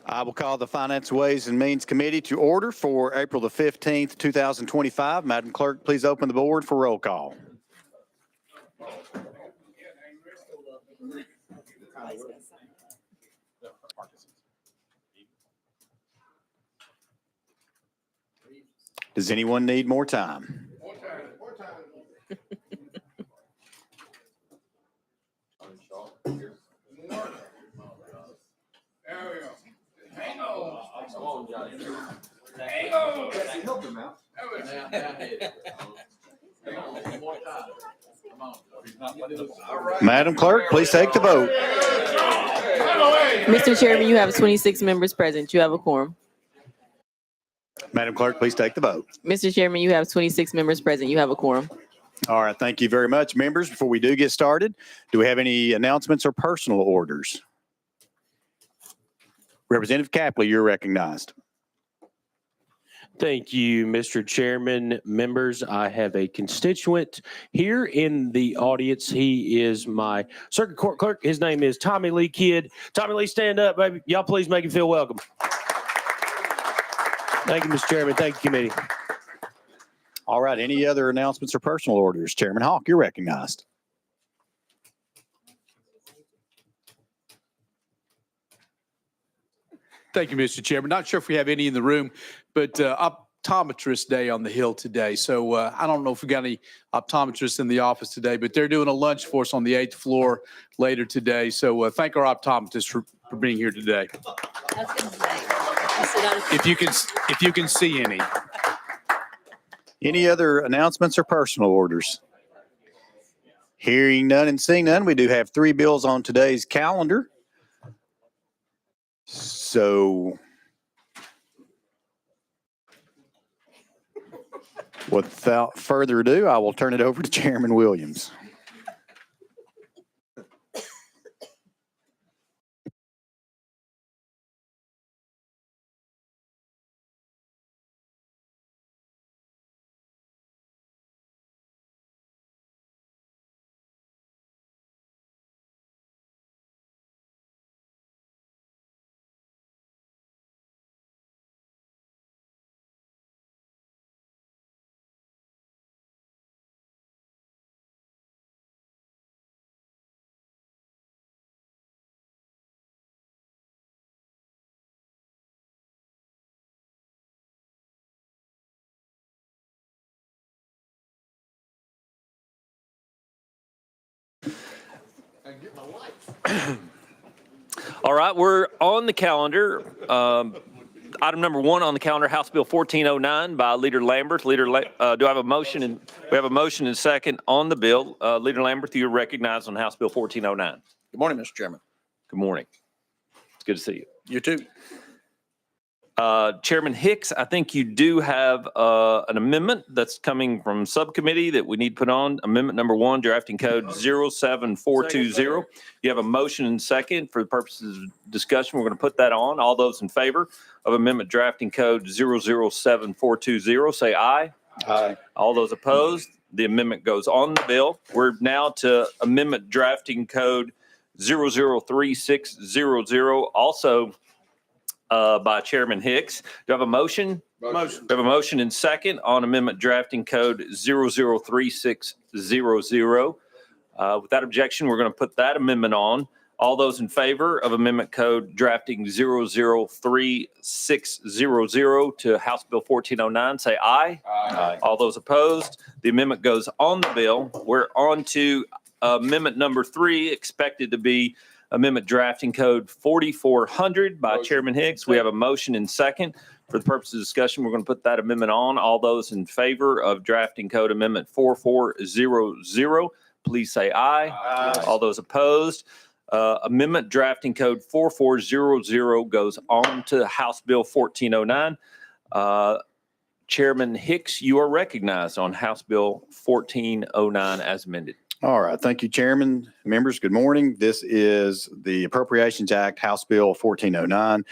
I will call the Finance, Ways, and Means Committee to order for April the 15th, 2025. Madam Clerk, please open the board for roll call. Does anyone need more time? More time. There we go. Hang on. Come on, Johnny. Hang on. Help him out. Madam Clerk, please take the vote. Mr. Chairman, you have 26 members present. You have a quorum. Madam Clerk, please take the vote. Mr. Chairman, you have 26 members present. You have a quorum. All right, thank you very much, members. Before we do get started, do we have any announcements or personal orders? Representative Capley, you're recognized. Thank you, Mr. Chairman. Members, I have a constituent here in the audience. He is my circuit court clerk. His name is Tommy Lee Kidd. Tommy Lee, stand up, baby. Y'all please make him feel welcome. Thank you, Mr. Chairman. Thank you, committee. All right, any other announcements or personal orders? Chairman Hawk, you're recognized. Thank you, Mr. Chairman. Not sure if we have any in the room, but optometrist day on the Hill today. So I don't know if we got any optometrists in the office today, but they're doing a lunch for us on the 8th floor later today. So thank our optometrists for being here today. If you can see any. Any other announcements or personal orders? Hearing none and seeing none, we do have 3 bills on today's calendar. So without further ado, I will turn it over to Chairman Williams. All right, we're on the calendar. Item number 1 on the calendar, House Bill 1409 by Leader Lamberth. Do I have a motion? And we have a motion and second on the bill. Leader Lamberth, you're recognized on House Bill 1409. Good morning, Mr. Chairman. Good morning. It's good to see you. You too. Chairman Hicks, I think you do have an amendment that's coming from subcommittee that we need to put on. Amendment number 1, drafting code 07420. You have a motion and second. For the purposes of discussion, we're going to put that on. All those in favor of amendment drafting code 007420, say aye. Aye. All those opposed, the amendment goes on the bill. We're now to amendment drafting code 003600, also by Chairman Hicks. Do I have a motion? Motion. We have a motion and second on amendment drafting code 003600. Without objection, we're going to put that amendment on. All those in favor of amendment code drafting 003600 to House Bill 1409, say aye. Aye. All those opposed, the amendment goes on the bill. We're on to amendment number 3, expected to be amendment drafting code 4400 by Chairman Hicks. We have a motion and second. For the purpose of discussion, we're going to put that amendment on. All those in favor of drafting code amendment 4400, please say aye. Aye. All those opposed, amendment drafting code 4400 goes on to House Bill 1409. Chairman Hicks, you are recognized on House Bill 1409 as amended. All right. Thank you, Chairman. Members, good morning. This is the Appropriations Act, House Bill 1409.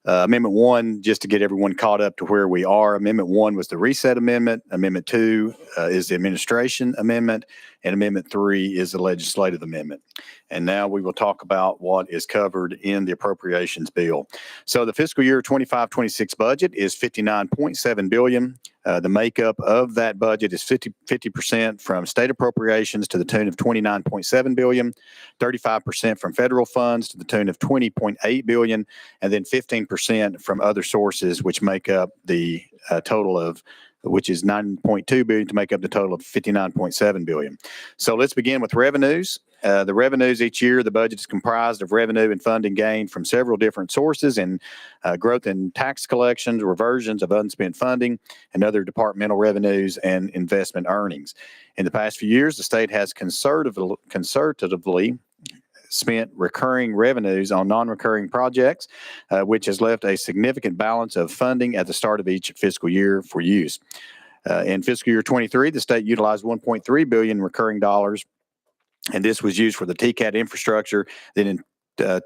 Amendment 1, just to get everyone caught up to where we are, Amendment 1 was the reset amendment. Amendment 2 is the administration amendment, and Amendment 3 is the legislative amendment. And now we will talk about what is covered in the appropriations bill. So the fiscal year 25-26 budget is $59.7 billion. The makeup of that budget is 50% from state appropriations to the tune of $29.7 billion, 35% from federal funds to the tune of $20.8 billion, and then 15% from other sources, which make up the total of, which is $9.2 billion to make up the total of $59.7 billion. So let's begin with revenues. The revenues each year, the budget is comprised of revenue and funding gained from several different sources and growth in tax collections, reversions of unspent funding, and other departmental revenues and investment earnings. In the past few years, the state has conservatively spent recurring revenues on non-recurring projects, which has left a significant balance of funding at the start of each fiscal year for use. In fiscal year 23, the state utilized $1.3 billion recurring dollars, and this was used for the TCAT infrastructure. Then in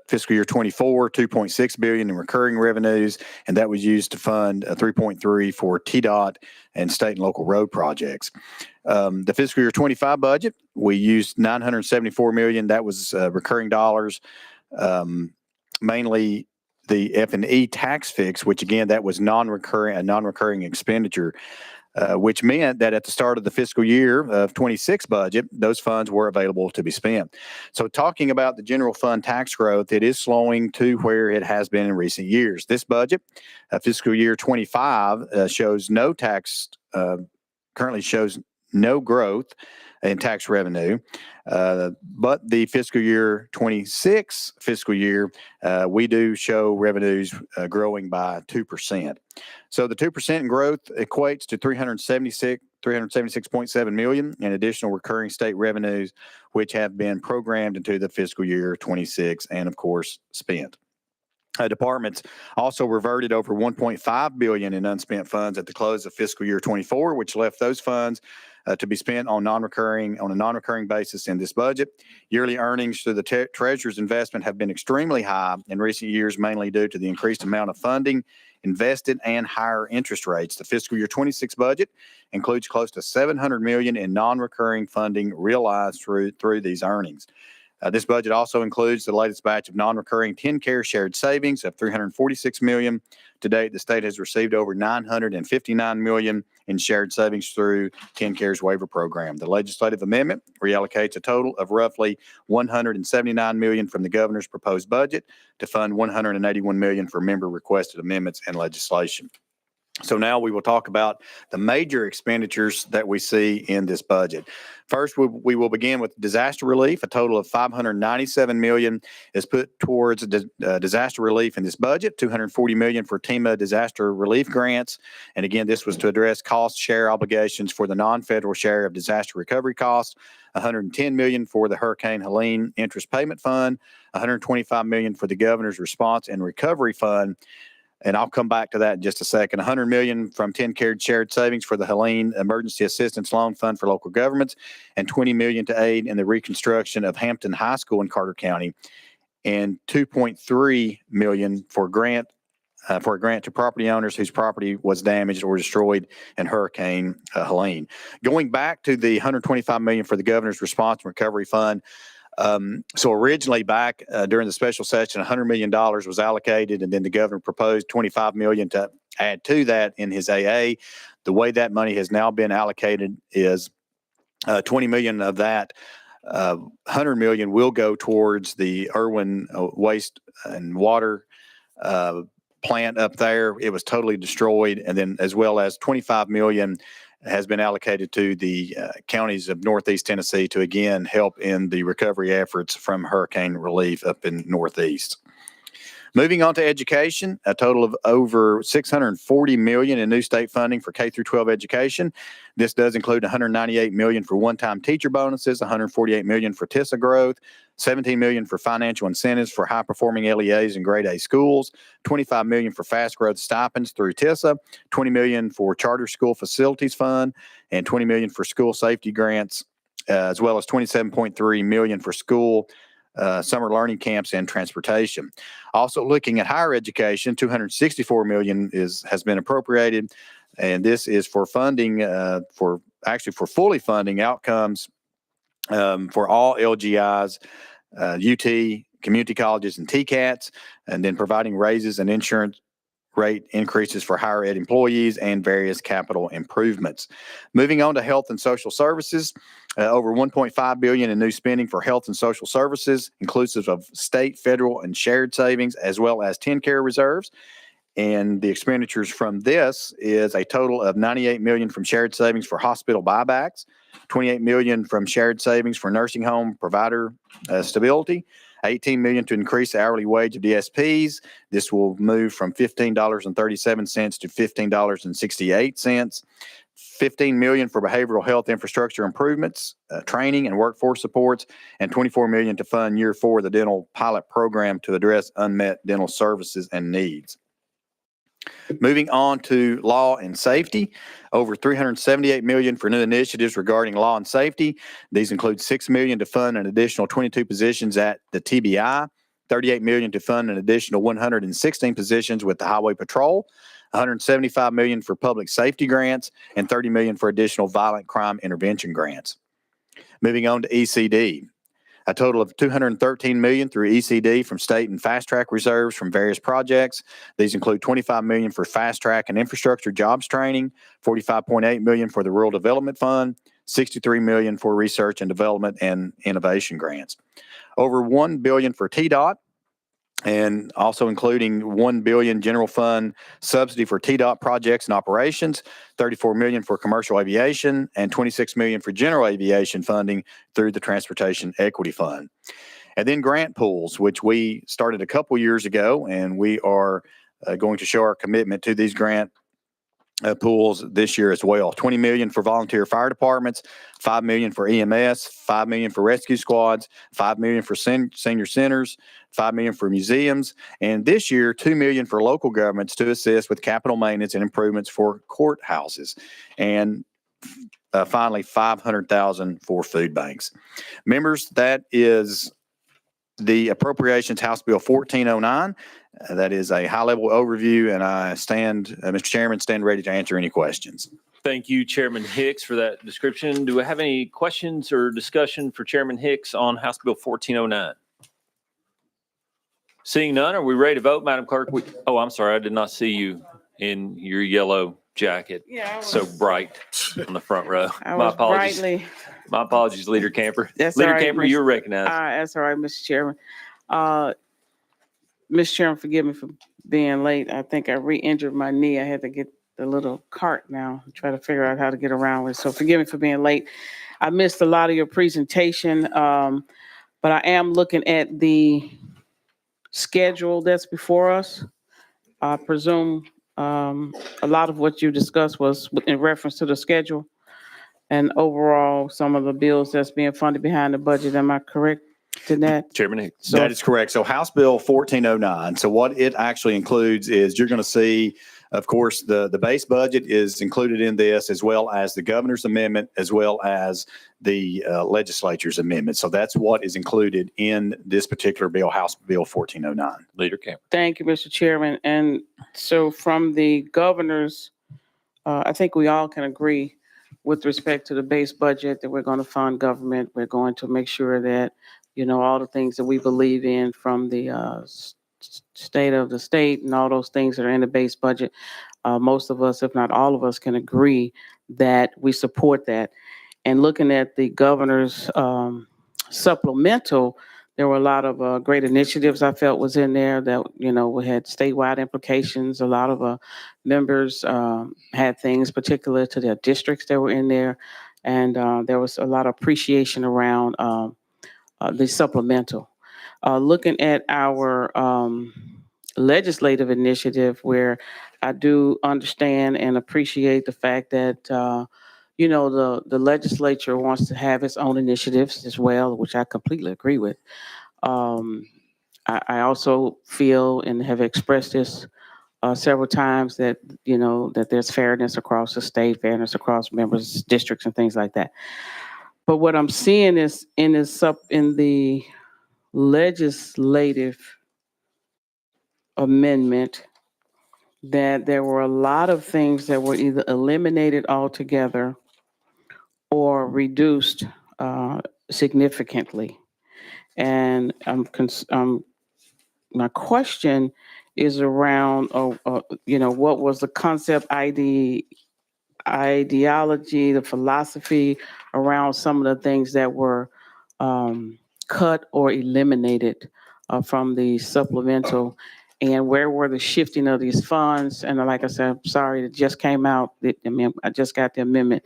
fiscal year 24, $2.6 billion in recurring revenues, and that was used to fund $3.3 for TDOT and state and local road projects. The fiscal year 25 budget, we used $974 million. That was recurring dollars, mainly the F&E tax fix, which again, that was a non-recurring expenditure. Which meant that at the start of the fiscal year of 26 budget, those funds were available to be spent. So talking about the general fund tax growth, it is slowing to where it has been in recent years. This budget, fiscal year 25, shows no tax, currently shows no growth in tax revenue. But the fiscal year 26 fiscal year, we do show revenues growing by 2%. So the 2% in growth equates to $376.7 million in additional recurring state revenues, which have been programmed into the fiscal year 26 and of course spent. Departments also reverted over $1.5 billion in unspent funds at the close of fiscal year 24, which left those funds to be spent on a non-recurring basis in this budget. Yearly earnings through the Treasurer's investment have been extremely high in recent years, mainly due to the increased amount of funding invested and higher interest rates. The fiscal year 26 budget includes close to $700 million in non-recurring funding realized through these earnings. This budget also includes the latest batch of non-recurring TennCare shared savings of $346 million. To date, the state has received over $959 million in shared savings through TennCare's waiver program. The legislative amendment reallocates a total of roughly $179 million from the governor's proposed budget to fund $181 million for member-requested amendments and legislation. So now we will talk about the major expenditures that we see in this budget. First, we will begin with disaster relief. A total of $597 million is put towards disaster relief in this budget, $240 million for TEMA disaster relief grants. And again, this was to address cost share obligations for the non-federal share of disaster recovery costs, $110 million for the Hurricane Helene interest payment fund, $125 million for the governor's response and recovery fund. And I'll come back to that in just a second. $100 million from TennCare shared savings for the Helene Emergency Assistance Loan Fund for local governments, and $20 million to aid in the reconstruction of Hampton High School in Carter County, and $2.3 million for a grant to property owners whose property was damaged or destroyed in Hurricane Helene. Going back to the $125 million for the governor's response and recovery fund. So originally back during the special session, $100 million was allocated, and then the governor proposed $25 million to add to that in his AA. The way that money has now been allocated is $20 million of that. $100 million will go towards the Irwin waste and water plant up there. It was totally destroyed, and then as well as $25 million has been allocated to the counties of Northeast Tennessee to again help in the recovery efforts from hurricane relief up in Northeast. Moving on to education, a total of over $640 million in new state funding for K through 12 education. This does include $198 million for one-time teacher bonuses, $148 million for TISA growth, $17 million for financial incentives for high-performing LEAs and grade A schools, $25 million for fast growth stipends through TISA, $20 million for charter school facilities fund, and $20 million for school safety grants, as well as $27.3 million for school summer learning camps and transportation. Also looking at higher education, $264 million has been appropriated, and this is for funding for fully funding outcomes for all LGIs, UT, community colleges, and TCATs, and then providing raises and insurance rate increases for higher ed employees and various capital improvements. Moving on to health and social services, over $1.5 billion in new spending for health and social services, inclusive of state, federal, and shared savings, as well as TennCare reserves. And the expenditures from this is a total of $98 million from shared savings for hospital buybacks, $28 million from shared savings for nursing home provider stability, $18 million to increase the hourly wage of DSPs. This will move from $15.37 to $15.68. $15 million for behavioral health infrastructure improvements, training and workforce supports, and $24 million to fund year 4 of the dental pilot program to address unmet dental services and needs. Moving on to law and safety, over $378 million for new initiatives regarding law and safety. These include $6 million to fund an additional 22 positions at the TBI, $38 million to fund an additional 116 positions with the Highway Patrol, $175 million for public safety grants, and $30 million for additional violent crime intervention grants. Moving on to ECD. A total of $213 million through ECD from state and fast track reserves from various projects. These include $25 million for fast track and infrastructure jobs training, $45.8 million for the Rural Development Fund, $63 million for research and development and innovation grants. Over $1 billion for TDOT, and also including $1 billion general fund subsidy for TDOT projects and operations, $34 million for commercial aviation, and $26 million for general aviation funding through the Transportation Equity Fund. And then grant pools, which we started a couple years ago, and we are going to show our commitment to these grant pools this year as well. $20 million for volunteer fire departments, $5 million for EMS, $5 million for rescue squads, $5 million for senior centers, $5 million for museums, and this year, $2 million for local governments to assist with capital maintenance and improvements for courthouses. And finally, $500,000 for food banks. Members, that is the Appropriations House Bill 1409. That is a high-level overview, and I Mr. Chairman, stand ready to answer any questions. Thank you, Chairman Hicks, for that description. Do we have any questions or discussion for Chairman Hicks on House Bill 1409? Seeing none, are we ready to vote, Madam Clerk? I'm sorry, I did not see you in your yellow jacket. Yeah, So bright on the front row. I My was apologies. brightly. My apologies, Leader Camper. That's Leader all right, Camper, Mr. you're recognized. That's all right, Mr. Chairman. Mr. Chairman, forgive me for being late. I think I re-injured my knee. I had to get the little cart now, try to figure out how to get around with. So forgive me for being late. I missed a lot of your presentation, but I am looking at the schedule that's before us. I presume a lot of what you discussed was in reference to the schedule and overall some of the bills that's being funded behind the budget. Am I correct in that? Chairman Hicks. So That is correct. So House Bill 1409. So what it actually includes is you're going to see, of course, the base budget is included in this, as well as the governor's amendment, as well as the legislature's amendment. So that's what is included in this particular bill, House Bill 1409. Leader Camper. thank you, Mr. Chairman. And so from the governor's, I think we all can agree with respect to the base budget that we're going to fund government. We're going to make sure that, all the things that we believe in from the state of the state and all those things that are in the base budget, most of us, if not all of us, can agree that we support that. And looking at the governor's supplemental, there were a lot of great initiatives I felt was in there that, we had statewide implications. A lot of members had things particular to their districts that were in there. And there was a lot of appreciation around the supplemental. Looking at our legislative initiative, where I do understand and appreciate the fact that, the legislature wants to have its own initiatives as well, which I completely agree with. I also feel and have expressed this several times that, that there's fairness across the state, fairness across members' districts and things like that. But what I'm seeing is in the legislative amendment that there were a lot of things that were either eliminated altogether or reduced significantly. And my question is around, what was the concept ideology, the philosophy around some of the things that were cut or eliminated from the supplemental, and where were the shifting of these funds? And like I said, I'm sorry, it just came out. I just got the amendment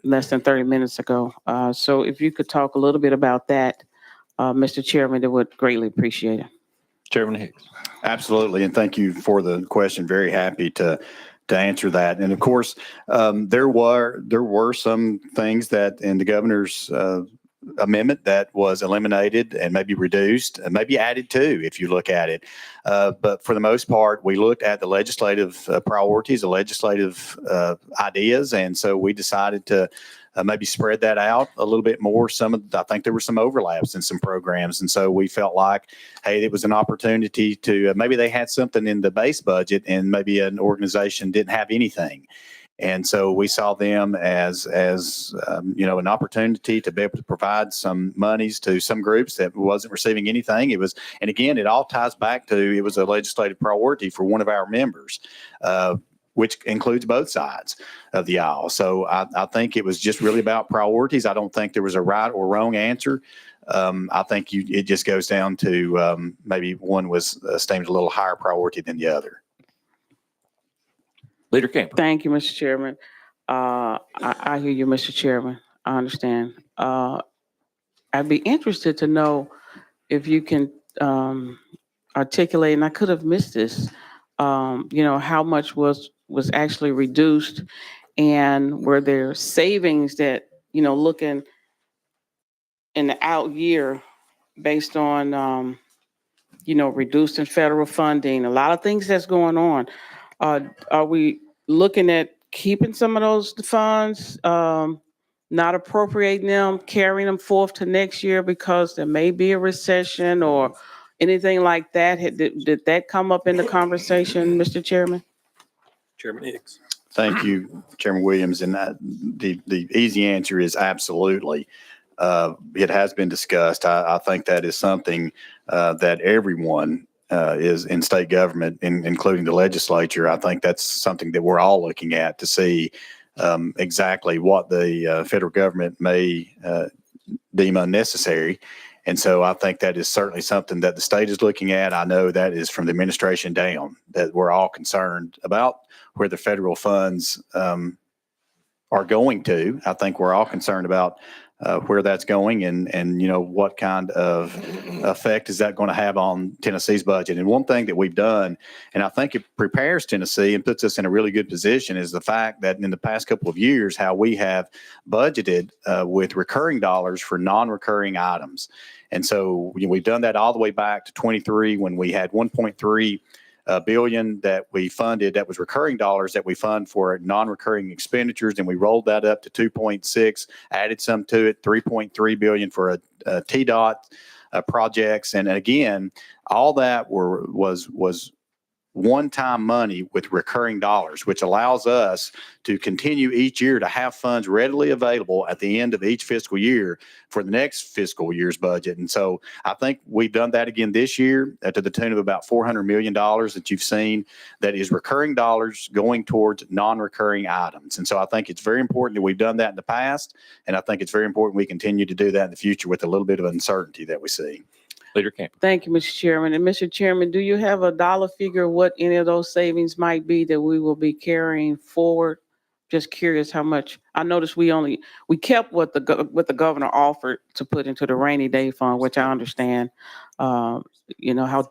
less than 30 minutes ago. So if you could talk a little bit about that, Mr. Chairman, it would greatly appreciate it. Chairman Hicks. Absolutely, and thank you for the question. Very happy to answer that. And of course, there were some things that in the governor's amendment that was eliminated and maybe reduced and maybe added to, if you look at it. But for the most part, we looked at the legislative priorities, the legislative ideas, and so we decided to maybe spread that out a little bit more. I think there were some overlaps in some programs. And so we felt like, hey, it was an opportunity to, maybe they had something in the base budget and maybe an organization didn't have anything. And so we saw them as an opportunity to be able to provide some monies to some groups that wasn't receiving anything. And again, it all ties back to, it was a legislative priority for one of our members, which includes both sides of the aisle. So I think it was just really about priorities. I don't think there was a right or wrong answer. I think it just goes down to maybe one was esteemed a little higher priority than the other. Leader Camper. Thank you, Mr. Chairman. I hear you, Mr. Chairman. I understand. I'd be interested to know if you can articulate, and I could have missed this, how much was actually reduced, and were there savings that, looking in the out year based on, reduced in federal funding, a lot of things that's going on. Are we looking at keeping some of those funds, not appropriating them, carrying them forth to next year because there may be a recession or anything like that? Did that come up in the conversation, Mr. Chairman? Chairman Hicks. Thank you, Chairman Williams. And the easy answer is absolutely. It has been discussed. I think that is something that everyone is in state government, including the legislature. I think that's something that we're all looking at to see exactly what the federal government may deem unnecessary. And so I think that is certainly something that the state is looking at. I know that is from the administration down, that we're all concerned about where the federal funds are going to. I think we're all concerned about where that's going and what kind of effect is that going to have on Tennessee's budget. And one thing that we've done, and I think it prepares Tennessee and puts us in a really good position, is the fact that in the past couple of years, how we have budgeted with recurring dollars for non-recurring items. And so we've done that all the way back to 23 when we had 1.3 billion that we funded, that was recurring dollars that we fund for non-recurring expenditures. And we rolled that up to 2.6, added some to it, 3.3 billion for a TDOT projects. And again, all that was one-time money with recurring dollars, which allows us to continue each year to have funds readily available at the end of each fiscal year for the next fiscal year's budget. And so I think we've done that again this year to the tune of about $400 million that you've seen that is recurring dollars going towards non-recurring items. And so I think it's very important that we've done that in the past, and I think it's very important we continue to do that in the future with a little bit of uncertainty that we see. Leader Camper. Thank you, Mr. Chairman. And Mr. Chairman, do you have a dollar figure what any of those savings might be that we will be carrying forward? Just curious how much. I noticed we kept what the governor offered to put into the rainy day fund, which I understand, how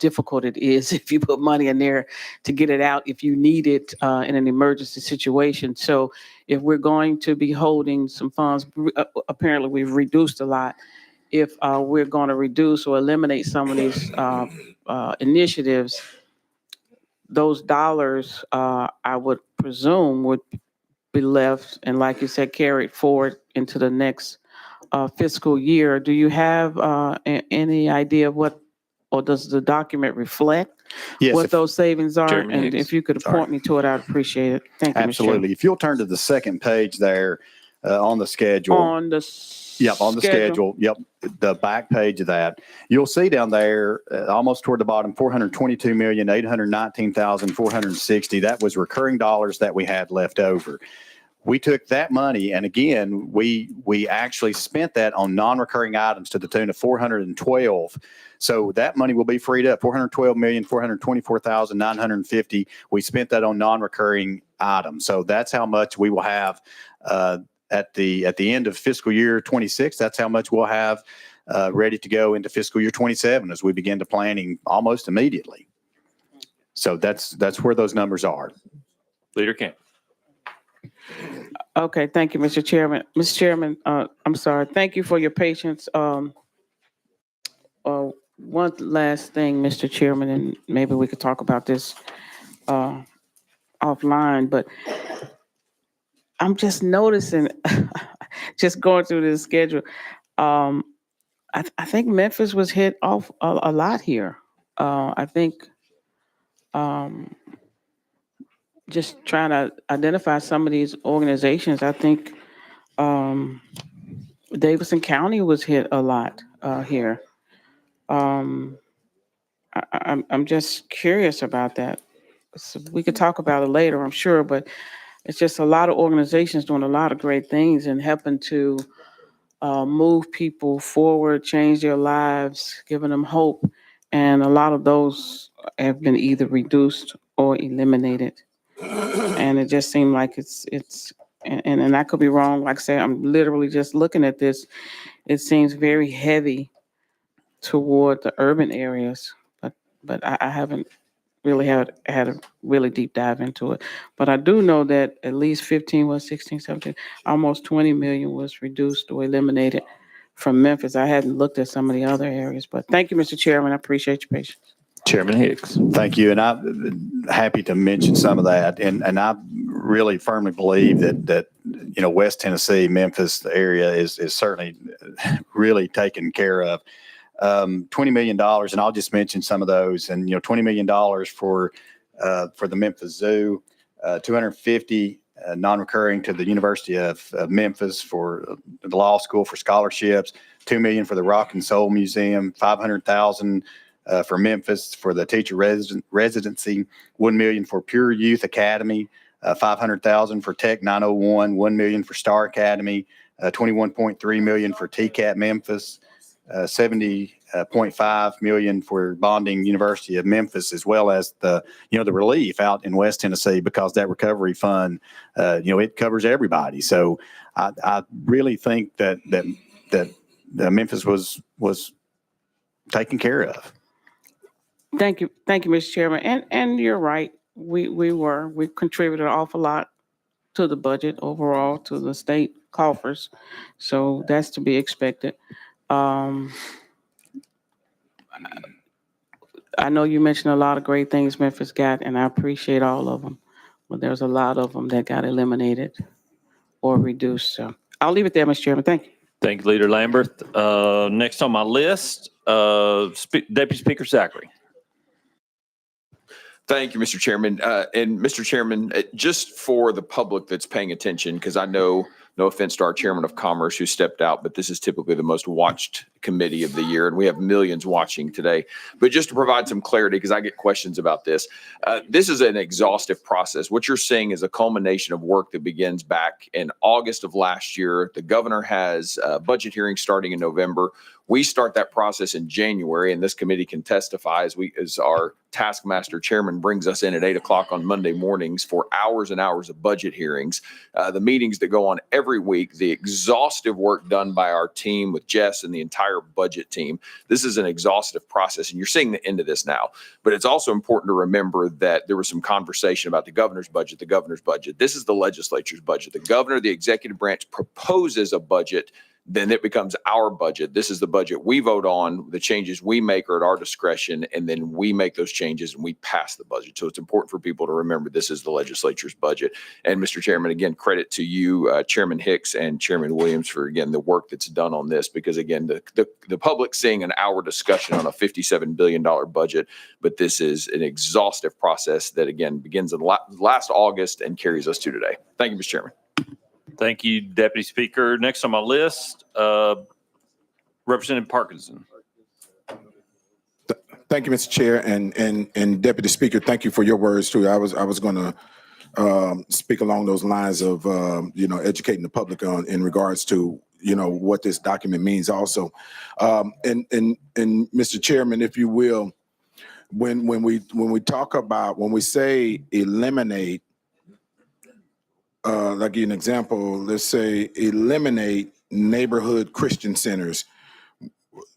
difficult it is if you put money in there to get it out if you need it in an emergency situation. So if we're going to be holding some funds, apparently we've reduced a lot. If we're going to reduce or eliminate some of these initiatives, those dollars, I would presume, would be left and, like you said, carried forward into the next fiscal year. Do you have any idea of what, or does the document reflect Yes, what if- those savings are? Chairman And Hicks. if you could Sorry. point me to it, I'd appreciate it. Thank you, Mr. Chairman. absolutely. If you'll turn to the second page there on the schedule. On the Yep, on the schedule. Yep, the back page of that. You'll see down there, almost toward the bottom, 422,819,460. That was recurring dollars that we had left over. We took that money, and again, we actually spent that on non-recurring items to the tune of 412. So that money will be freed up, 412,424,950. We spent that on non-recurring items. So that's how much we will have at the end of fiscal year 26. That's how much we'll have ready to go into fiscal year 27 as we begin to planning almost immediately. So that's where those numbers are. Leader Camp. Okay, thank you, Mr. Chairman. Mr. Chairman, I'm sorry. Thank you for your patience. One last thing, Mr. Chairman, and maybe we could talk about this offline, but I'm just noticing, just going through this schedule, I think Memphis was hit off a lot here. I think just trying to identify some of these organizations, I think Davidson County was hit a lot here. I'm just curious about that. So we could talk about it later, I'm sure, but it's just a lot of organizations doing a lot of great things and helping to move people forward, change their lives, giving them hope. And a lot of those have been either reduced or eliminated. And it just seemed like and I could be wrong. Like I said, I'm literally just looking at this. It seems very heavy toward the urban areas, but I haven't really had a really deep dive into it. But I do know that at least 16, 17, almost 20 million was reduced or eliminated from Memphis. I hadn't looked at some of the other areas, but thank you, Mr. Chairman. I appreciate your patience. Chairman Hicks. Thank you. And I'm happy to mention some of that. And I really firmly believe that West Tennessee, Memphis area is certainly really taken care of. $20 million, and I'll just mention some of those. And, $20 million for the Memphis Zoo, 250 non-recurring to the University of Memphis for the law school for scholarships, $2 million for the Rock and Soul Museum, $500,000 for Memphis for the teacher residency, $1 million for Pure Youth Academy, $500,000 for Tech 901, $1 million for Star Academy, $21.3 million for TCAT Memphis, $70.5 million for bonding University of Memphis, as well as the relief out in West Tennessee, because that recovery fund, it covers everybody. So I really think that Memphis was taken care of. Thank you, Mr. Chairman. And you're right. We contributed an awful lot to the budget overall, to the state coffers. So that's to be expected. I know you mentioned a lot of great things Memphis got, and I appreciate all of them. But there's a lot of them that got eliminated or reduced. So I'll leave it there, Mr. Chairman. Thank you. Thank you, Leader Lambert. Next on my list, Deputy Speaker Zachary. Thank you, Mr. Chairman. And Mr. Chairman, just for the public that's paying attention, because I know, no offense to our Chairman of Commerce who stepped out, but this is typically the most watched committee of the year, and we have millions watching today. But just to provide some clarity, because I get questions about this, this is an exhaustive process. What you're seeing is a culmination of work that begins back in August of last year. The governor has budget hearings starting in November. We start that process in January, and this committee can testify as our taskmaster chairman brings us in at 8 o'clock on Monday mornings for hours and hours of budget hearings. The meetings that go on every week, the exhaustive work done by our team with Jess and the entire budget team. This is an exhaustive process, and you're seeing the end of this now. But it's also important to remember that there was some conversation about the governor's budget. This is the legislature's budget. The governor, the executive branch, proposes a budget then it becomes our budget. This is the budget we vote on. The changes we make are at our discretion, and then we make those changes and we pass the budget. So it's important for people to remember this is the legislature's budget. And Mr. Chairman, again, credit to you, Chairman Hicks and Chairman Williams for, again, the work that's done on this, because again, the public seeing an hour discussion on a $57 billion budget, but this is an exhaustive process that again begins in last August and carries us to today. Thank you, Mr. Chairman. Thank you, Deputy Speaker. Next on my list, Representative Parkinson. Thank you, Mr. Chair, and Deputy Speaker, thank you for your words too. I was going to speak along those lines of educating the public on in regards to what this document means also. And Mr. Chairman, if you will, when we talk about, when we say eliminate, like give you an example, let's say eliminate neighborhood Christian centers.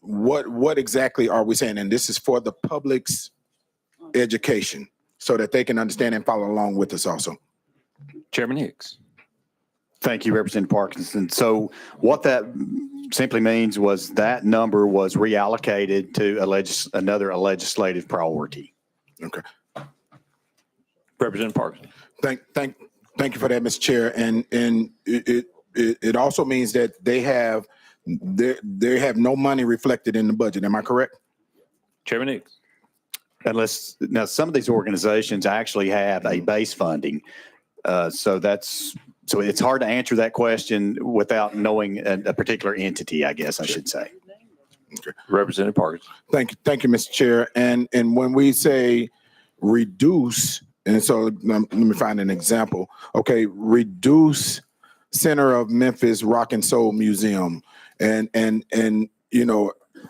What exactly are we saying? And this is for the public's education so that they can understand and follow along with us also. Chairman Hicks. Thank you, Representative Parkinson. So what that simply means was that number was reallocated to another legislative priority. Okay. Representative Parkinson. Thank you for that, Mr. Chair. And it also means that they have no money reflected in the budget. Am I correct? Chairman Hicks. Now some of these organizations actually have a base funding. So it's hard to answer that question without knowing a particular entity, I guess I should say. Okay. Representative Parkinson. Thank you, Mr. Chair. And when we say reduce, and so let me find an example. Okay, reduce Center of Memphis Rock and Soul Museum, and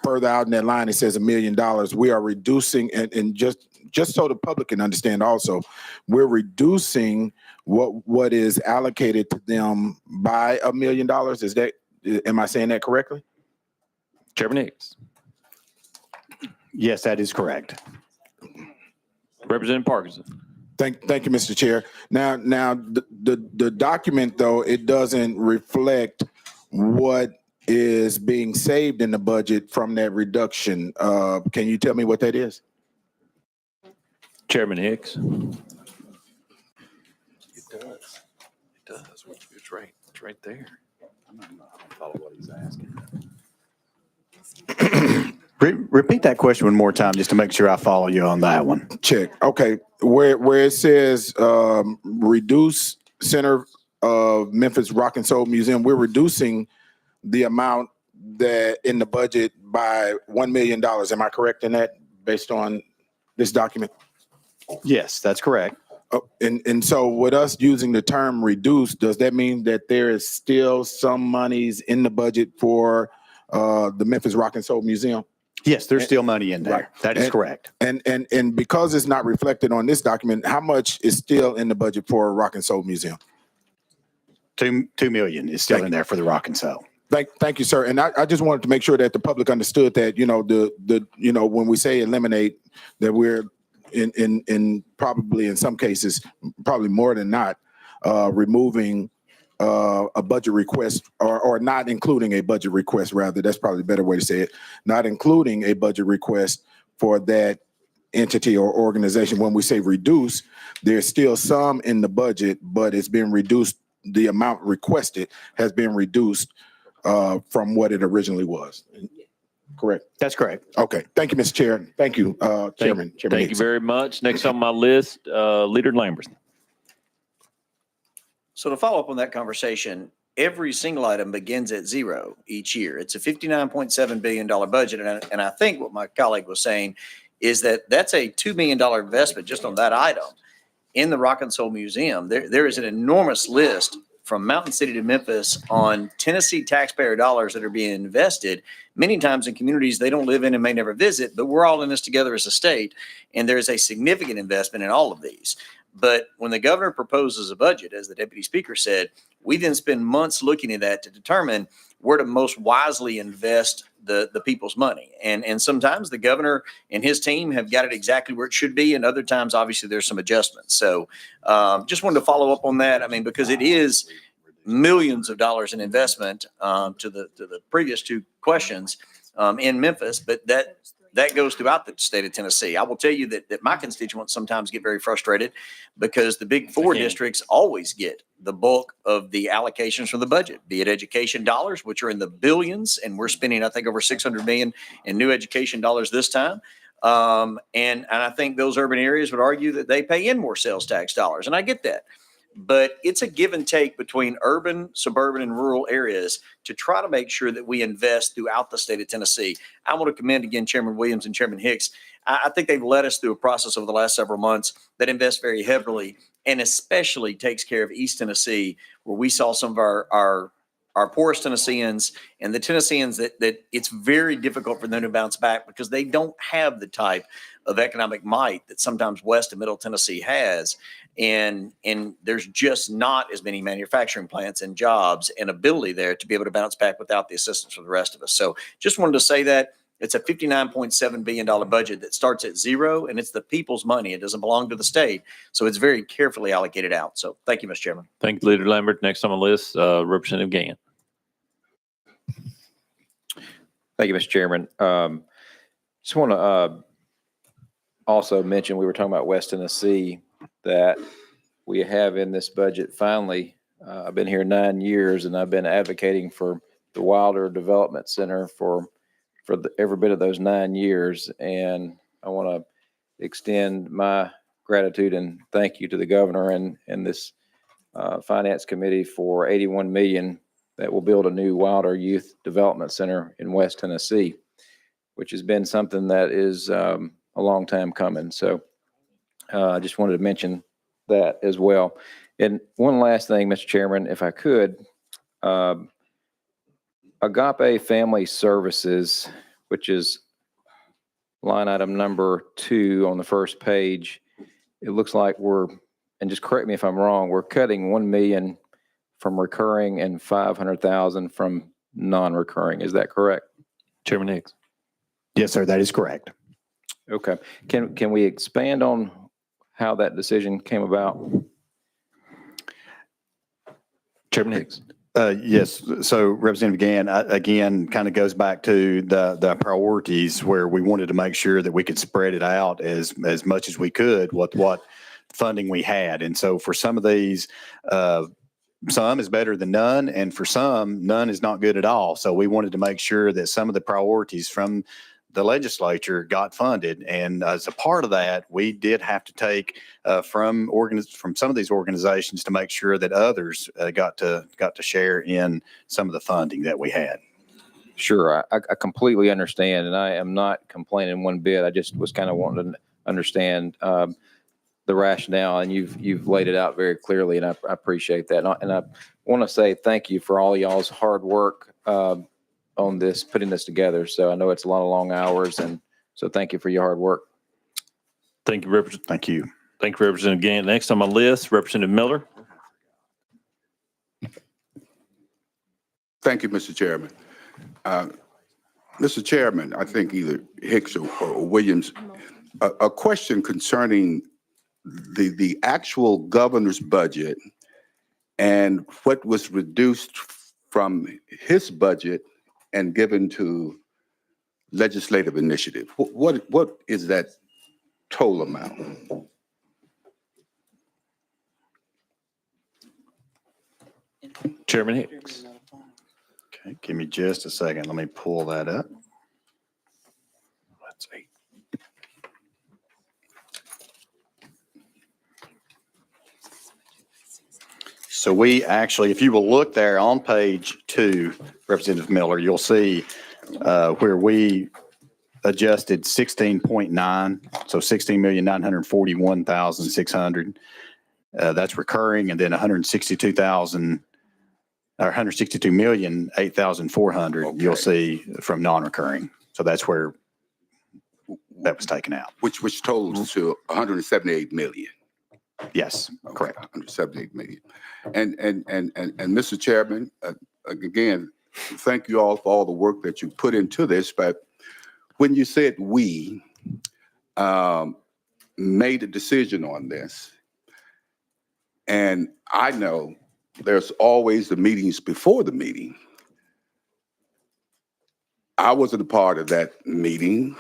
further out in that line it says $1 million. We are reducing, and just so the public can understand also, we're reducing what is allocated to them by $1 million. Am I saying that correctly? Chairman Hicks. Yes, that is correct. Representative Parkinson. Thank you, Mr. Chair. Now the document though, it doesn't reflect what is being saved in the budget from that reduction. Can you tell me what that is? Chairman Hicks. It does. It's right there. I don't follow what he's asking. Repeat that question one more time just to make sure I follow you on that one. Check. Okay. Where it says reduce Center of Memphis Rock and Soul Museum, we're reducing the amount that in the budget by $1 million. Am I correct in that based on this document? Yes, that's correct. And so with us using the term reduce, does that mean that there is still some monies in the budget for the Memphis Rock and Soul Museum? Yes, there's still money in there. Right. That is correct. And because it's not reflected on this document, how much is still in the budget for Rock and Soul Museum? $2 million is still in there for the Rock and Soul. Thank you, sir. And I just wanted to make sure that the public understood that, when we say eliminate, that we're in probably in some cases, probably more than not, removing a budget request or not including a budget request, rather. That's probably a better way to say it. Not including a budget request for that entity or organization. When we say reduce, there's still some in the budget, but it's been reduced. The amount requested has been reduced from what it originally was. Correct. That's correct. Okay. Thank you, Mr. Chair. Thank you, Chairman. Thank you Hicks. very much. Next on my list, Leader Lamberth. So to follow up on that conversation, every single item begins at zero each year. It's a $59.7 billion budget. And I think what my colleague was saying is that that's a $2 million investment just on that item in the Rock and Soul Museum. There is an enormous list from Mountain City to Memphis on Tennessee taxpayer dollars that are being invested many times in communities they don't live in and may never visit, but we're all in this together as a state. And there's a significant investment in all of these. But when the governor proposes a budget, as the deputy speaker said, we then spend months looking at that to determine where to most wisely invest the people's money. And sometimes the governor and his team have got it exactly where it should be. And other times, obviously, there's some adjustments. So just wanted to follow up on that. I mean, because it is millions of dollars in investment to the previous two questions in Memphis, but that goes throughout the state of Tennessee. I will tell you that my constituents sometimes get very frustrated because the big four districts always get the bulk of the allocations from the budget, be it education dollars, which are in the billions, and we're spending, I think, over 600 million in new education dollars this time. And I think those urban areas would argue that they pay in more sales tax dollars, and I get that. But it's a give and take between urban, suburban, and rural areas to try to make sure that we invest throughout the state of Tennessee. I want to commend again Chairman Williams and Chairman Hicks. I think they've led us through a process over the last several months that invests very heavily and especially takes care of East Tennessee, where we saw some of our poorest Tennesseans and the Tennesseans that it's very difficult for them to bounce back because they don't have the type of economic might that sometimes West and Middle Tennessee has. And there's just not as many manufacturing plants and jobs and ability there to be able to bounce back without the assistance from the rest of us. So just wanted to say that it's a $59.7 billion budget that starts at zero, and it's the people's money. It doesn't belong to the state. So it's very carefully allocated out. So thank you, Mr. Chairman. Thank you, Leader Lambert. Next on the list, Representative Gann. Thank you, Mr. Chairman. Just want to also mention, we were talking about West Tennessee, that we have in this budget finally, I've been here 9 years and I've been advocating for the Wilder Development Center for every bit of those 9 years. And I want to extend my gratitude and thank you to the governor and this finance committee for $81 million that will build a new Wilder Youth Development Center in West Tennessee, which has been something that is a long time coming. So I just wanted to mention that as well. And one last thing, Mr. Chairman, if I could, Agape Family Services, which is line item number 2 on the first page, it looks like and just correct me if I'm wrong, we're cutting $1 million from recurring and $500,000 from non-recurring. Is that correct? Chairman Hicks. Yes, sir, that is correct. Okay. Can we expand on how that decision came about? Chairman Hicks. Yes. So Representative Gann, again, kind of goes back to the priorities where we wanted to make sure that we could spread it out as much as we could with what funding we had. And so for some of these, some is better than none, and for some, none is not good at all. So we wanted to make sure that some of the priorities from the legislature got funded. And as a part of that, we did have to take from some of these organizations to make sure that others got to share in some of the funding that we had. Sure, I completely understand, and I am not complaining one bit. I just was kind of wanting to understand the rationale, and you've laid it out very clearly, and I appreciate that. And I want to say thank you for all y'all's hard work on this, putting this together. So I know it's a lot of long hours, and so thank you for your hard work. Thank you, Representative. Thank you. Thank you, Representative Gann. Next on my list, Representative Miller. Thank you, Mr. Chairman. Mr. Chairman, I think either Hicks or Williams, a question concerning the actual governor's budget and what was reduced from his budget and given to legislative initiative. What is that total amount? Chairman Hicks. Okay, give me just a second. Let me pull that up. Let's see. So we actually, if you will look there on page 2, Representative Miller, you'll see where we adjusted 16.9, so 16,941,600. That's recurring, and then 162,000 or 162,008,400. Okay. You'll see from non-recurring. So that's where that was taken out. Which totals to 178 million. Yes, correct. 178 million. And Mr. Chairman, again, thank you all for all the work that you put into this. But when you said we made a decision on this, and I know there's always the meetings before the meeting. I wasn't a part of that meeting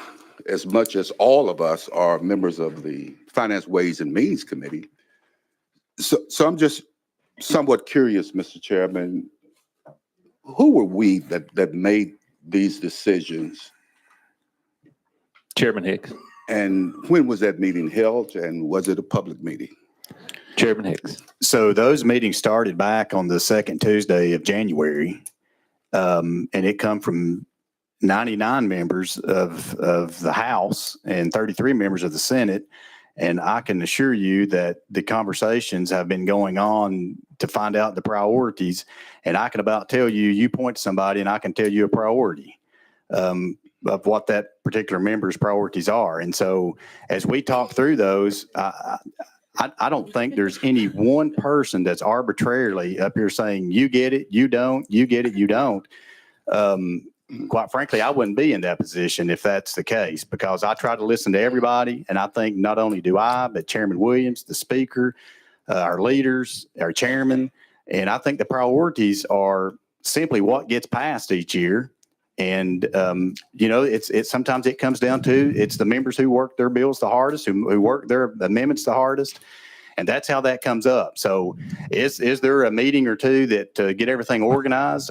as much as all of us are members of the Finance, Ways and Means Committee. So I'm just somewhat curious, Mr. Chairman, who were we that made these decisions? Chairman Hicks. And when was that meeting held, and was it a public meeting? Chairman Hicks. So those meetings started back on the second Tuesday of January. And it come from 99 members of the House and 33 members of the Senate. And I can assure you that the conversations have been going on to find out the priorities. And I can about tell you, you point to somebody and I can tell you a priority of what that particular member's priorities are. And so as we talk through those, I don't think there's any one person that's arbitrarily up here saying, you get it, you don't, you get it, you don't. Quite frankly, I wouldn't be in that position if that's the case, because I try to listen to everybody. And I think not only do I, but Chairman Williams, the Speaker, our leaders, our chairman, and I think the priorities are simply what gets passed each year. And, it's sometimes it comes down to it's the members who work their bills the hardest, who work their amendments the hardest. And that's how that comes up. So is there a meeting or two that get everything organized?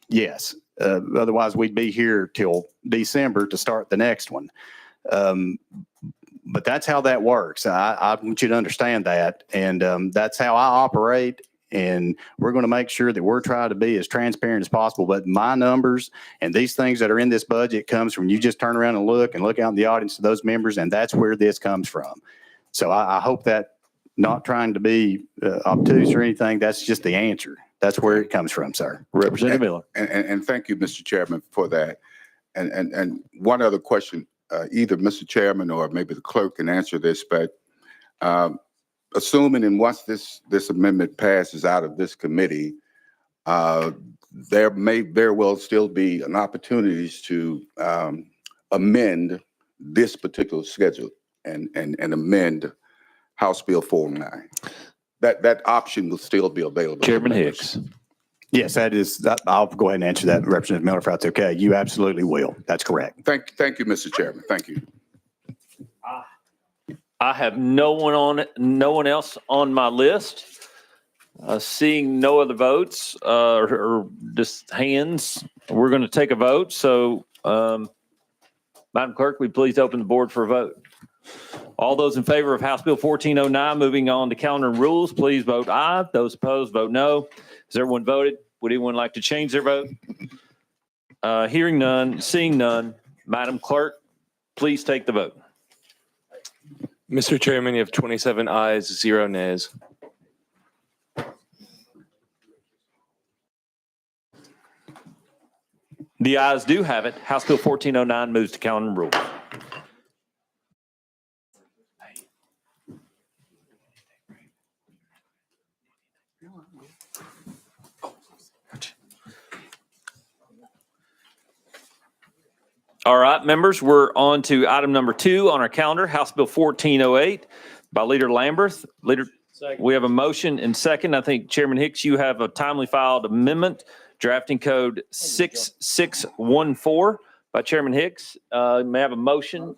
Yes. Otherwise, we'd be here till December to start the next one. But that's how that works. I want you to understand that. And that's how I operate. And we're going to make sure that we're trying to be as transparent as possible. But my numbers and these things that are in this budget comes from you just turn around and look out in the audience to those members. And that's where this comes from. So I hope that not trying to be obtuse or anything, that's just the answer. That's where it comes from, sir. Representative Miller. And thank you, Mr. Chairman, for that. And one other question, either Mr. Chairman or maybe the clerk can answer this, but assuming and once this amendment passes out of this committee, there may very well still be an opportunities to amend this particular schedule and amend House Bill 409. That option will still be available. Chairman Hicks. Yes, I'll go ahead and answer that, Representative Miller, if that's okay. You absolutely will. That's correct. Thank you, Mr. Chairman. Thank you. I have no one else on my list. Seeing no other votes or just hands, we're going to take a vote. So, Madam Clerk, will you please open the board for a vote? All those in favor of House Bill 1409, moving on to calendar and rules, please vote aye. Those opposed, vote no. Has everyone voted? Would anyone like to change their vote? Hearing none, seeing none, Madam Clerk, please take the vote. Mr. Chairman, you have 27 ayes, 0 nays. The ayes do have it. House Bill 1409 moves to calendar and rules. All right, members, we're on to item number 2 on our calendar, House Bill 1408 by Leader Lamberth. Leader, we have a motion and second. I think Chairman Hicks, you have a timely filed amendment, drafting code 6614 by Chairman Hicks. May I have a motion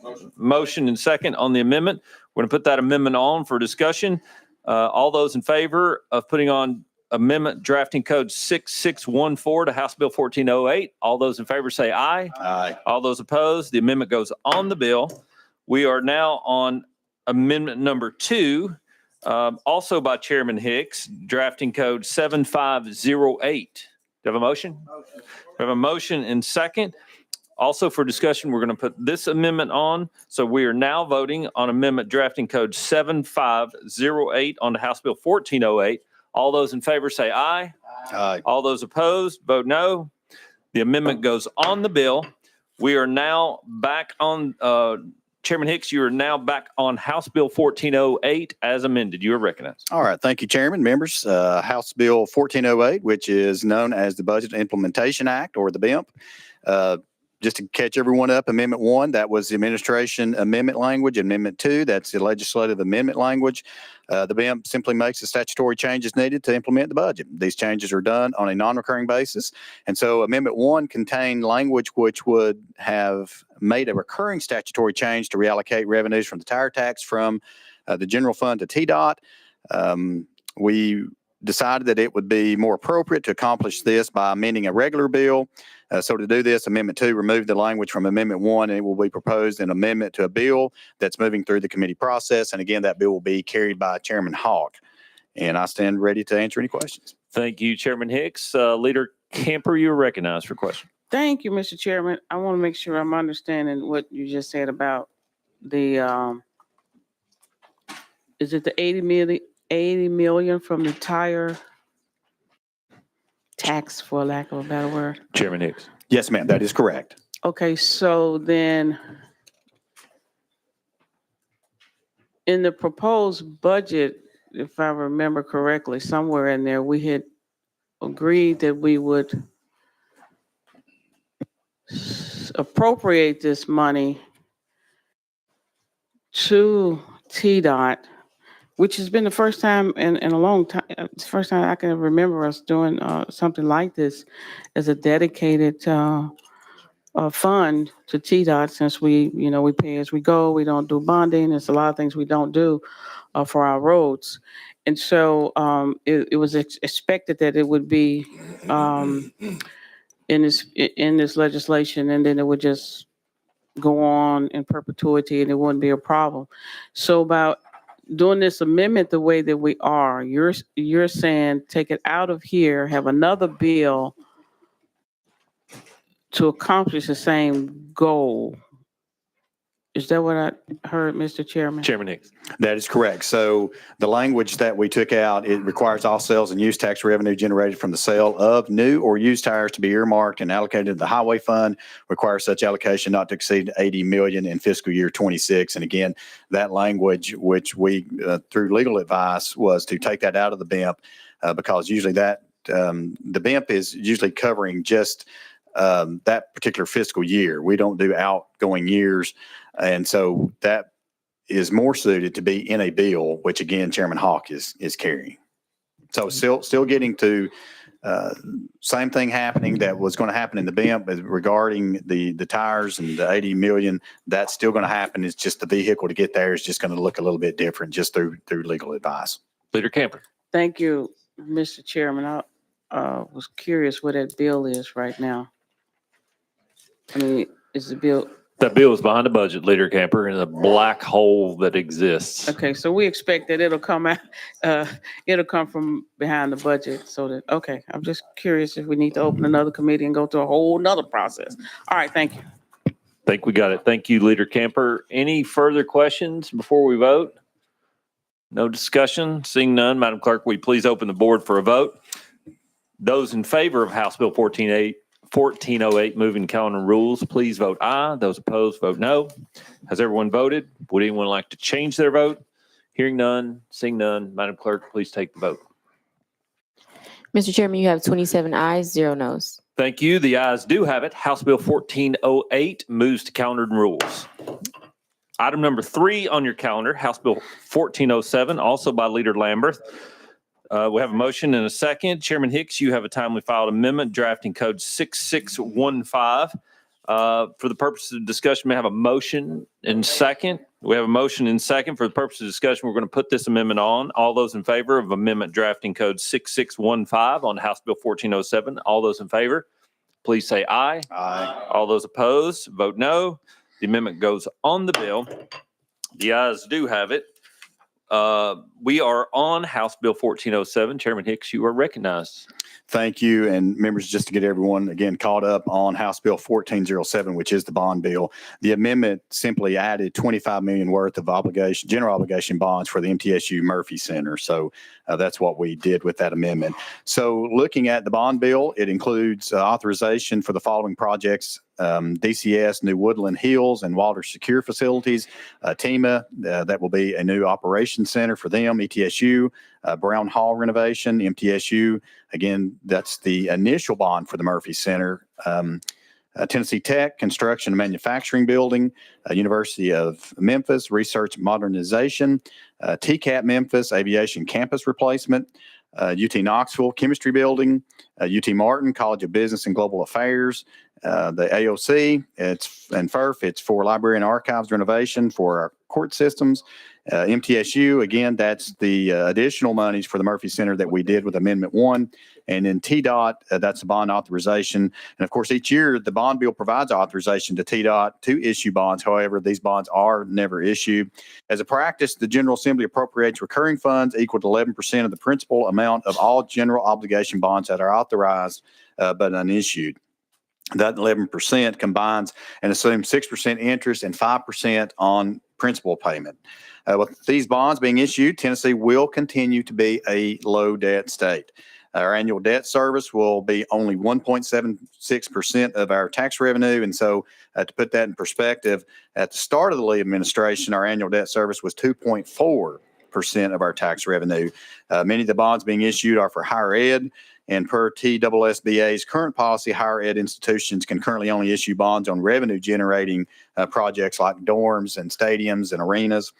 and second on the amendment? We're going to put that amendment on for discussion. All those in favor of putting on amendment drafting code 6614 to House Bill 1408. All those in favor say aye. Aye. All those opposed, the amendment goes on the bill. We are now on amendment number 2, also by Chairman Hicks, drafting code 7508. Do you have a motion? Motion. We have a motion and second. Also for discussion, we're going to put this amendment on. So we are now voting on amendment drafting code 7508 on the House Bill 1408. All those in favor say aye. Aye. All those opposed, vote no. The amendment goes on the bill. We are now back on, Chairman Hicks, you are now back on House Bill 1408 as amended. You are recognized. All right. Thank you, Chairman. Members, House Bill 1408, which is known as the Budget Implementation Act, or the BIMP. just to catch everyone up, Amendment 1, that was the administration amendment language. Amendment 2, that's the legislative amendment language. The BIMP simply makes the statutory changes needed to implement the budget. These changes are done on a non-recurring basis. And so Amendment 1 contained language which would have made a recurring statutory change to reallocate revenues from the tire tax from the general fund to TDOT. We decided that it would be more appropriate to accomplish this by amending a regular bill. So to do this, Amendment 2 removed the language from Amendment 1, and it will be proposed an amendment to a bill that's moving through the committee process. And again, that bill will be carried by Chairman Hawk. And I stand ready to answer any questions. Thank you, Chairman Hicks. Leader Camper, you're recognized for question. Thank you, Mr. Chairman. I want to make sure I'm understanding what you just said about the, is it the 80 million from the tire tax, for lack of a better word? Chairman Hicks. Yes, ma'am, that is correct. Okay, so then in the proposed budget, if I remember correctly, somewhere in there, we had agreed that we would appropriate this money to TDOT, which has been the first time in a long time, it's the first time I can remember us doing something like this as a dedicated fund to TDOT, since we pay as we go, we don't do bonding, there's a lot of things we don't do for our roads. And so it was expected that it would be in this legislation, and then it would just go on in perpetuity and it wouldn't be a problem. So about doing this amendment the way that we are, you're saying take it out of here, have another bill to accomplish the same goal. Is that what I heard, Mr. Chairman? Chairman Hicks. That is correct. So the language that we took out, it requires all sales and use tax revenue generated from the sale of new or used tires to be earmarked and allocated to the highway fund, requires such allocation not to exceed 80 million in fiscal year 26. And again, that language, which we, through legal advice, was to take that out of the BIMP because usually that, the BIMP is usually covering just that particular fiscal year. We don't do outgoing years. And so that is more suited to be in a bill, which again, Chairman Hawk is carrying. So still getting to same thing happening that was going to happen in the BIMP regarding the tires and the 80 million. That's still going to happen. It's just the vehicle to get there is just going to look a little bit different just through legal advice. Leader Camper. Thank you, Mr. Chairman. I was curious what that bill is right now. I mean, is the bill? That bill is behind the budget, Leader Camper, in a black hole that exists. Okay, so we expect that it'll come out, it'll come from behind the budget, so that, okay, I'm just curious if we need to open another committee and go through a whole nother process. All right, thank you. Think we got it. Thank you, Leader Camper. Any further questions before we vote? No discussion? Seeing none, Madam Clerk, will you please open the board for a vote? Those in favor of House Bill 1408, moving calendar rules, please vote aye. Those opposed, vote no. Has everyone voted? Would anyone like to change their vote? Hearing none, seeing none, Madam Clerk, please take the vote. Mr. Chairman, you have 27 ayes, 0 noes. Thank you. The ayes do have it. House Bill 1408 moves to calendar rules. Item number 3 on your calendar, House Bill 1407, also by Leader Lamberth. We have a motion and a second. Chairman Hicks, you have a timely filed amendment drafting code 6615. For the purpose of discussion, may I have a motion and second? We have a motion and second. For the purpose of discussion, we're going to put this amendment on. All those in favor of amendment drafting code 6615 on House Bill 1407, all those in favor, please say aye. Aye. All those opposed, vote no. The amendment goes on the bill. The ayes do have it. We are on House Bill 1407. Chairman Hicks, you are recognized. Thank you. And members, just to get everyone again caught up on House Bill 1407, which is the bond bill, the amendment simply added 25 million worth of obligation, general obligation bonds for the MTSU Murphy Center. So that's what we did with that amendment. So looking at the bond bill, it includes authorization for the following projects: DCS, New Woodland Hills and Walter Secure Facilities, TEMA, that will be a new operations center for them, ETSU, Brown Hall renovation, MTSU. Again, that's the initial bond for the Murphy Center. Tennessee Tech Construction and Manufacturing Building, University of Memphis Research Modernization, TCAP Memphis Aviation Campus Replacement, UT Knoxville Chemistry Building, UT Martin College of Business and Global Affairs, the AOC, and FERF, it's for library and archives renovation for our court systems. MTSU, again, that's the additional monies for the Murphy Center that we did with Amendment 1. And then TDOT, that's a bond authorization. And of course, each year, the bond bill provides authorization to TDOT to issue bonds. However, these bonds are never issued. As a practice, the General Assembly appropriates recurring funds equal to 11% of the principal amount of all general obligation bonds that are authorized but unissued. That 11% combines and assumes 6% interest and 5% on principal payment. With these bonds being issued, Tennessee will continue to be a low debt state. Our annual debt service will be only 1.76% of our tax revenue. And so to put that in perspective, at the start of the Lee administration, our annual debt service was 2.4% of our tax revenue. Many of the bonds being issued are for higher ed. And per TSSBA's current policy, higher ed institutions can currently only issue bonds on revenue generating projects like dorms and stadiums and arenas.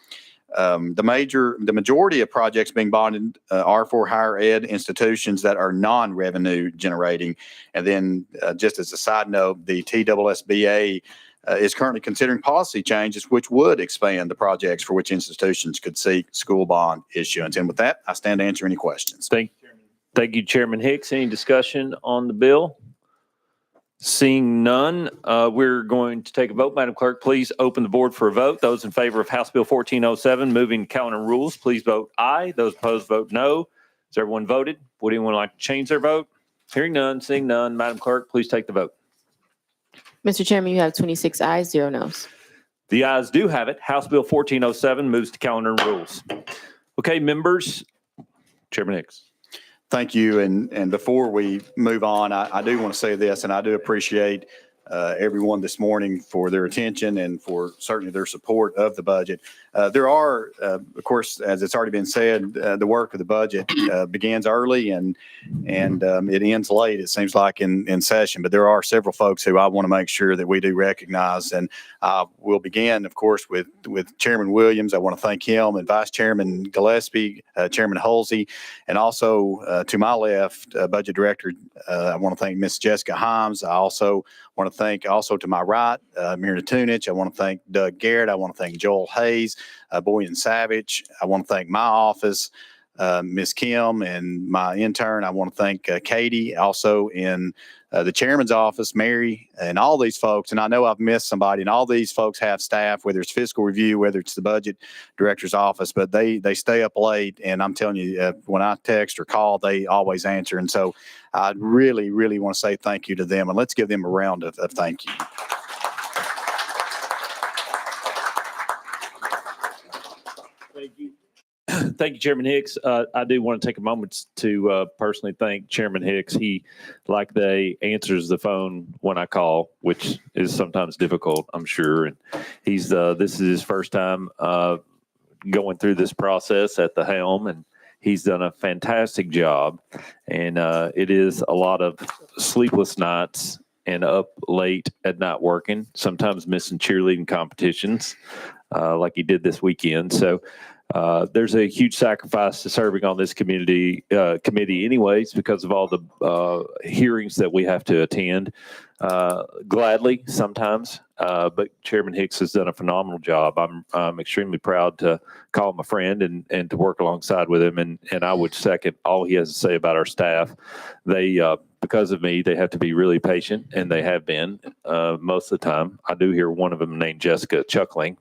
The majority of projects being bonded are for higher ed institutions that are non-revenue generating. And then just as a side note, the TSSBA is currently considering policy changes which would expand the projects for which institutions could seek school bond issuance. And with that, I stand to answer any questions. Thank you, Chairman Hicks. Any discussion on the bill? Seeing none, we're going to take a vote. Madam Clerk, please open the board for a vote. Those in favor of House Bill 1407, moving calendar rules, please vote aye. Those opposed, vote no. Has everyone voted? Would anyone like to change their vote? Hearing none, seeing none, Madam Clerk, please take the vote. Mr. Chairman, you have 26 ayes, 0 noes. The ayes do have it. House Bill 1407 moves to calendar rules. Okay, members, Chairman Hicks. Thank you. And before we move on, I do want to say this, and I do appreciate everyone this morning for their attention and for certainly their support of the budget. There are, of course, as it's already been said, the work of the budget begins early and it ends late, it seems like, in session. But there are several folks who I want to make sure that we do recognize. And we'll begin, of course, with Chairman Williams. I want to thank him, and Vice Chairman Gillespie, Chairman Halsey, and also to my left, Budget Director, I want to thank Ms. Jessica Himes. I also want to thank to my right, Myrna Tunich. I want to thank Doug Garrett. I want to thank Joel Hayes, Boyan Savage. I want to thank my office, Ms. Kim, and my intern. I want to thank Katie, also in the chairman's office, Mary, and all these folks. And I know I've missed somebody, and all these folks have staff, whether it's fiscal review, whether it's the budget director's office, but they stay up late. And I'm telling you, when I text or call, they always answer. And so I really, really want to say thank you to them, and let's give them a round of thank you. Thank you, Chairman Hicks. I do want to take a moment to personally thank Chairman Hicks. He, like they, answers the phone when I call, which is sometimes difficult, I'm sure. And he's this is his first time going through this process at the helm, and he's done a fantastic job. And it is a lot of sleepless nights and up late at night working, sometimes missing cheerleading competitions like he did this weekend. So there's a huge sacrifice to serving on this committee anyways, because of all the hearings that we have to attend, gladly sometimes. But Chairman Hicks has done a phenomenal job. I'm extremely proud to call him a friend and to work alongside with him. And I would second all he has to say about our staff. They, because of me, they have to be really patient, and they have been most of the time. I do hear one of them named Jessica chuckling.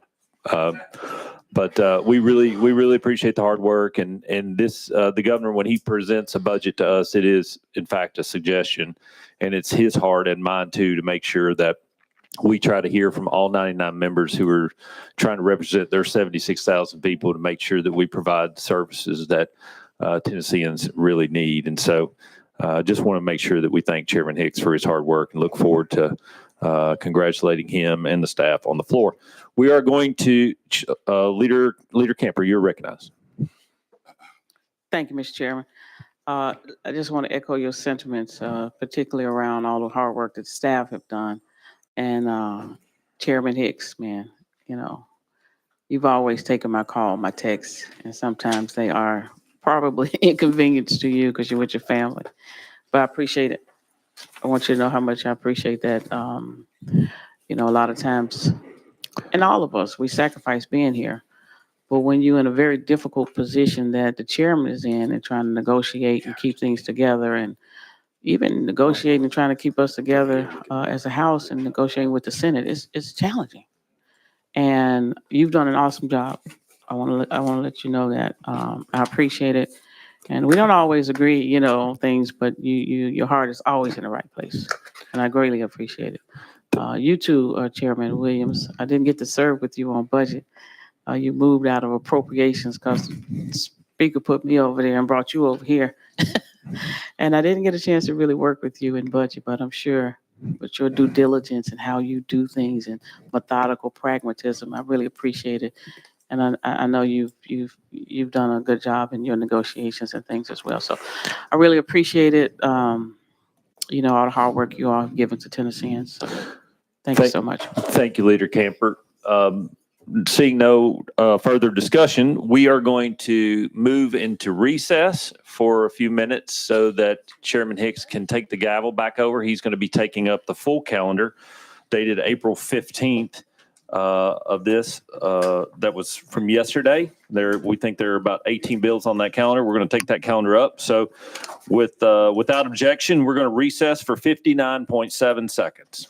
But we really appreciate the hard work, and this the governor, when he presents a budget to us, it is in fact a suggestion, and it's his heart and mine too to make sure that we try to hear from all 99 members who are trying to represent their 76,000 people to make sure that we provide services that Tennesseans really need. And so just want to make sure that we thank Chairman Hicks for his hard work and look forward to congratulating him and the staff on the floor. We are going to Leader Camper, you're recognized. Thank you, Mr. Chairman. I just want to echo your sentiments, particularly around all the hard work that staff have done. And Chairman Hicks, man, you've always taken my call, my texts, and sometimes they are probably inconvenience to you because you're with your family. But I appreciate it. I want you to know how much I appreciate that. A lot of times, and all of us, we sacrifice being here. But when you're in a very difficult position that the chairman is in and trying to negotiate and keep things together and even negotiating and trying to keep us together as a house and negotiating with the Senate, it's challenging. And you've done an awesome job. I want to let you know that I appreciate it. And we don't always agree, on things, but your heart is always in the right place, and I greatly appreciate it. You too, Chairman Williams. I didn't get to serve with you on budget. You moved out of appropriations because the speaker put me over there and brought you over here. And I didn't get a chance to really work with you in budget, but I'm sure with your due diligence and how you do things and methodical pragmatism, I really appreciate it. And I know you've done a good job in your negotiations and things as well. So I really appreciate it. All the hard work you all have given to Tennesseans. So thank you so much. Thank you, Leader Camper. Seeing no further discussion, we are going to move into recess for a few minutes so that Chairman Hicks can take the gavel back over. He's going to be taking up the full calendar dated April 15th of this. That was from yesterday. We think there are about 18 bills on that calendar. We're going to take that calendar up. So without objection, we're going to recess for 59.7 seconds.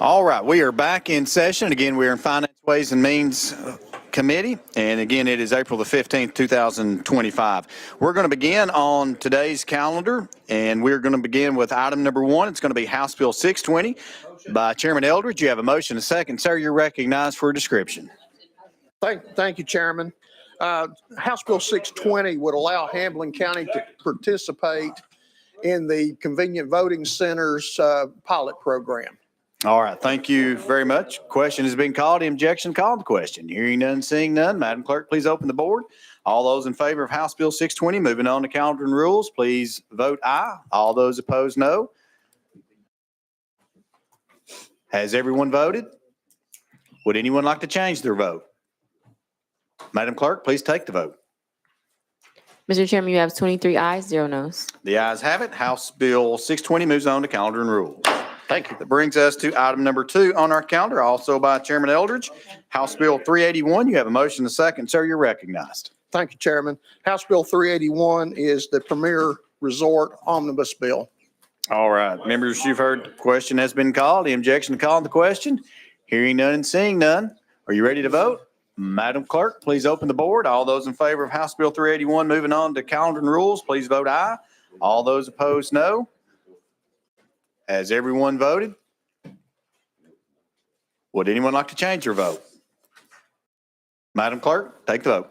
All right, we are back in session. Again, we're in Finance, Ways and Means Committee. And again, it is April the 15th, 2025. We're going to begin on today's calendar, and we're going to begin with item number 1. It's going to be House Bill 620 by Chairman Eldridge. You have a motion, a second. Sir, you're recognized for a description. Thank you, Chairman. House Bill 620 would allow Hamlin County to participate in the Convenient Voting Centers pilot program. All right, thank you very much. Question has been called. Objection called. The question. Hearing none, seeing none. Madam Clerk, please open the board. All those in favor of House Bill 620, moving on to calendar and rules, please vote aye. All those opposed, no. Has everyone voted? Would anyone like to change their vote? Madam Clerk, please take the vote. Mr. Chairman, you have 23 ayes, 0 noes. The ayes have it. House Bill 620 moves on to calendar and rules. Thank you. That brings us to item number 2 on our calendar, also by Chairman Eldridge. House Bill 381. You have a motion, a second. Sir, you're recognized. Thank you, Chairman. House Bill 381 is the Premier Resort Omnibus Bill. All right, members, you've heard the question has been called. The objection to calling the question. Hearing none and seeing none. Are you ready to vote? Madam Clerk, please open the board. All those in favor of House Bill 381 moving on to calendar and rules, please vote aye. All those opposed, no. Has everyone voted? Would anyone like to change their vote? Madam Clerk, take the vote.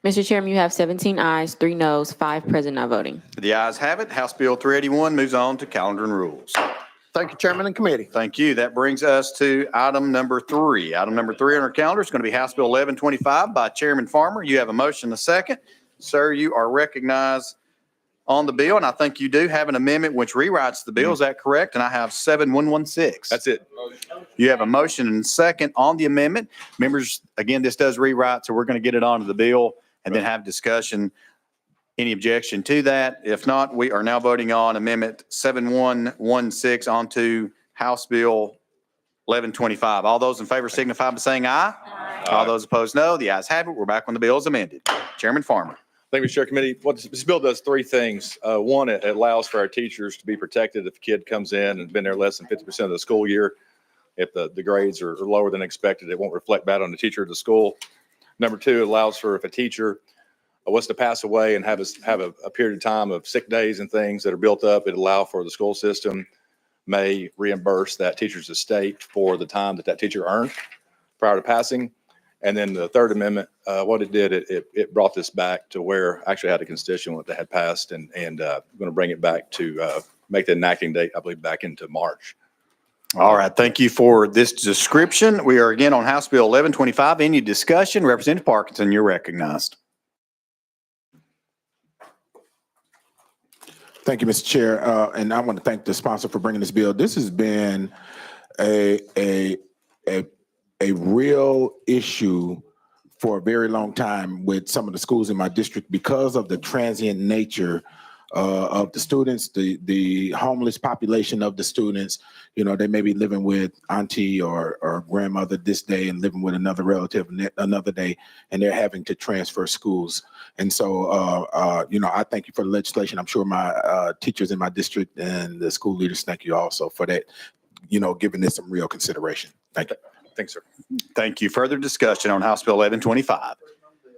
Mr. Chairman, you have 17 ayes, 3 noes, 5 present not voting. The ayes have it. House Bill 381 moves on to calendar and rules. Thank you, Chairman and Committee. Thank you. That brings us to item number 3. Item number 3 on our calendar is going to be House Bill 1125 by Chairman Farmer. You have a motion, a second. Sir, you are recognized on the bill, and I think you do have an amendment which rewrites the bill. Is that correct? And I have 7116. That's it. You have a motion and second on the amendment. Members, again, this does rewrite, so we're going to get it onto the bill and then have discussion. Any objection to that? If not, we are now voting on Amendment 7116 onto House Bill 1125. All those in favor signify by saying aye. Aye. All those opposed, no. The ayes have it. We're back when the bill is amended. Chairman Farmer. Thank you, Chair Committee. What this bill does 3 things. One, it allows for our teachers to be protected if a kid comes in and been there less than 50% of the school year. If the grades are lower than expected, it won't reflect bad on the teacher of the school. Number 2, it allows for if a teacher was to pass away and have a period of time of sick days and things that are built up, it allow for the school system may reimburse that teacher's estate for the time that teacher earned prior to passing. And then the third amendment, what it did, it brought this back to where I actually had a constituent that had passed and going to bring it back to make the enacting date, I believe, back into March. All right. Thank you for this description. We are again on House Bill 1125. Any discussion? Representative Parkinson, you're recognized. Thank you, Mr. Chair. And I want to thank the sponsor for bringing this bill. This has been a real issue for a very long time with some of the schools in my district because of the transient nature of the students, the homeless population of the students. You know, they may be living with auntie or grandmother this day and living with another relative another day, and they're having to transfer schools. And so, you know, I thank you for the legislation. I'm sure my teachers in my district and the school leaders thank you also for that, you know, giving this some real consideration. Thank you. Thanks, sir. Thank you. Further discussion on House Bill 1125.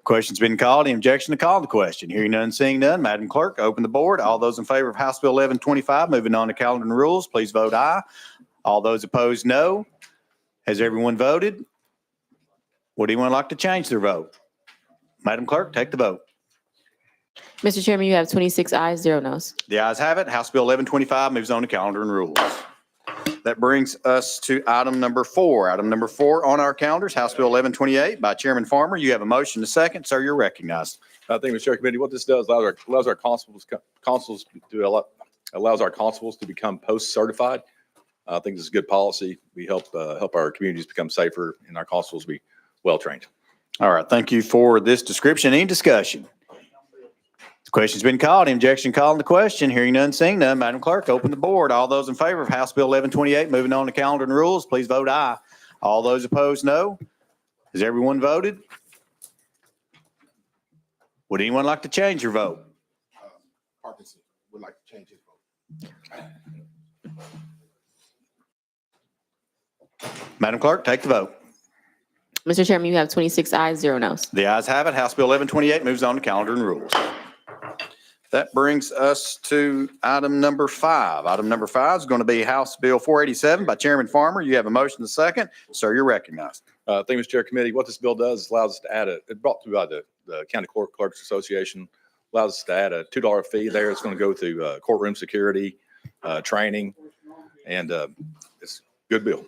Question's been called. Any objection to call the question? Hearing none, seeing none. Madam Clerk, open the board. All those in favor of House Bill 1125, moving on to calendar and rules, please vote aye. All those opposed, no. Has everyone voted? Would anyone like to change their vote? Madam Clerk, take the vote. Mr. Chairman, you have 26 ayes, 0 noes. The ayes have it. House Bill 1125 moves on to calendar and rules. That brings us to item number 4. Item number 4 on our calendars, House Bill 1128 by Chairman Farmer. You have a motion to second. Sir, you're recognized. Thank you, Mr. Committee. What this does allows our constables to become post-certified. I think this is good policy. We help our communities become safer and our constables be well-trained. All right. Thank you for this description. Any discussion? The question's been called. Any objection calling the question? Hearing none, seeing none. Madam Clerk, open the board. All those in favor of House Bill 1128, moving on to calendar and rules, please vote aye. All those opposed, no. Has everyone voted? Would anyone like to change your vote? Parkinson would like to change his vote. Madam Clerk, take the vote. Mr. Chairman, you have 26 ayes, 0 noes. The ayes have it. House Bill 1128 moves on to calendar and rules. That brings us to item number 5. Item number 5 is going to be House Bill 487 by Chairman Farmer. You have a motion and a second. Sir, you're recognized. Thank you, Mr. Chair Committee. What this bill does is allows us to add it brought to by the County Clerks Association, allows us to add a $2 fee there. It's going to go through courtroom security, training, and it's a good bill.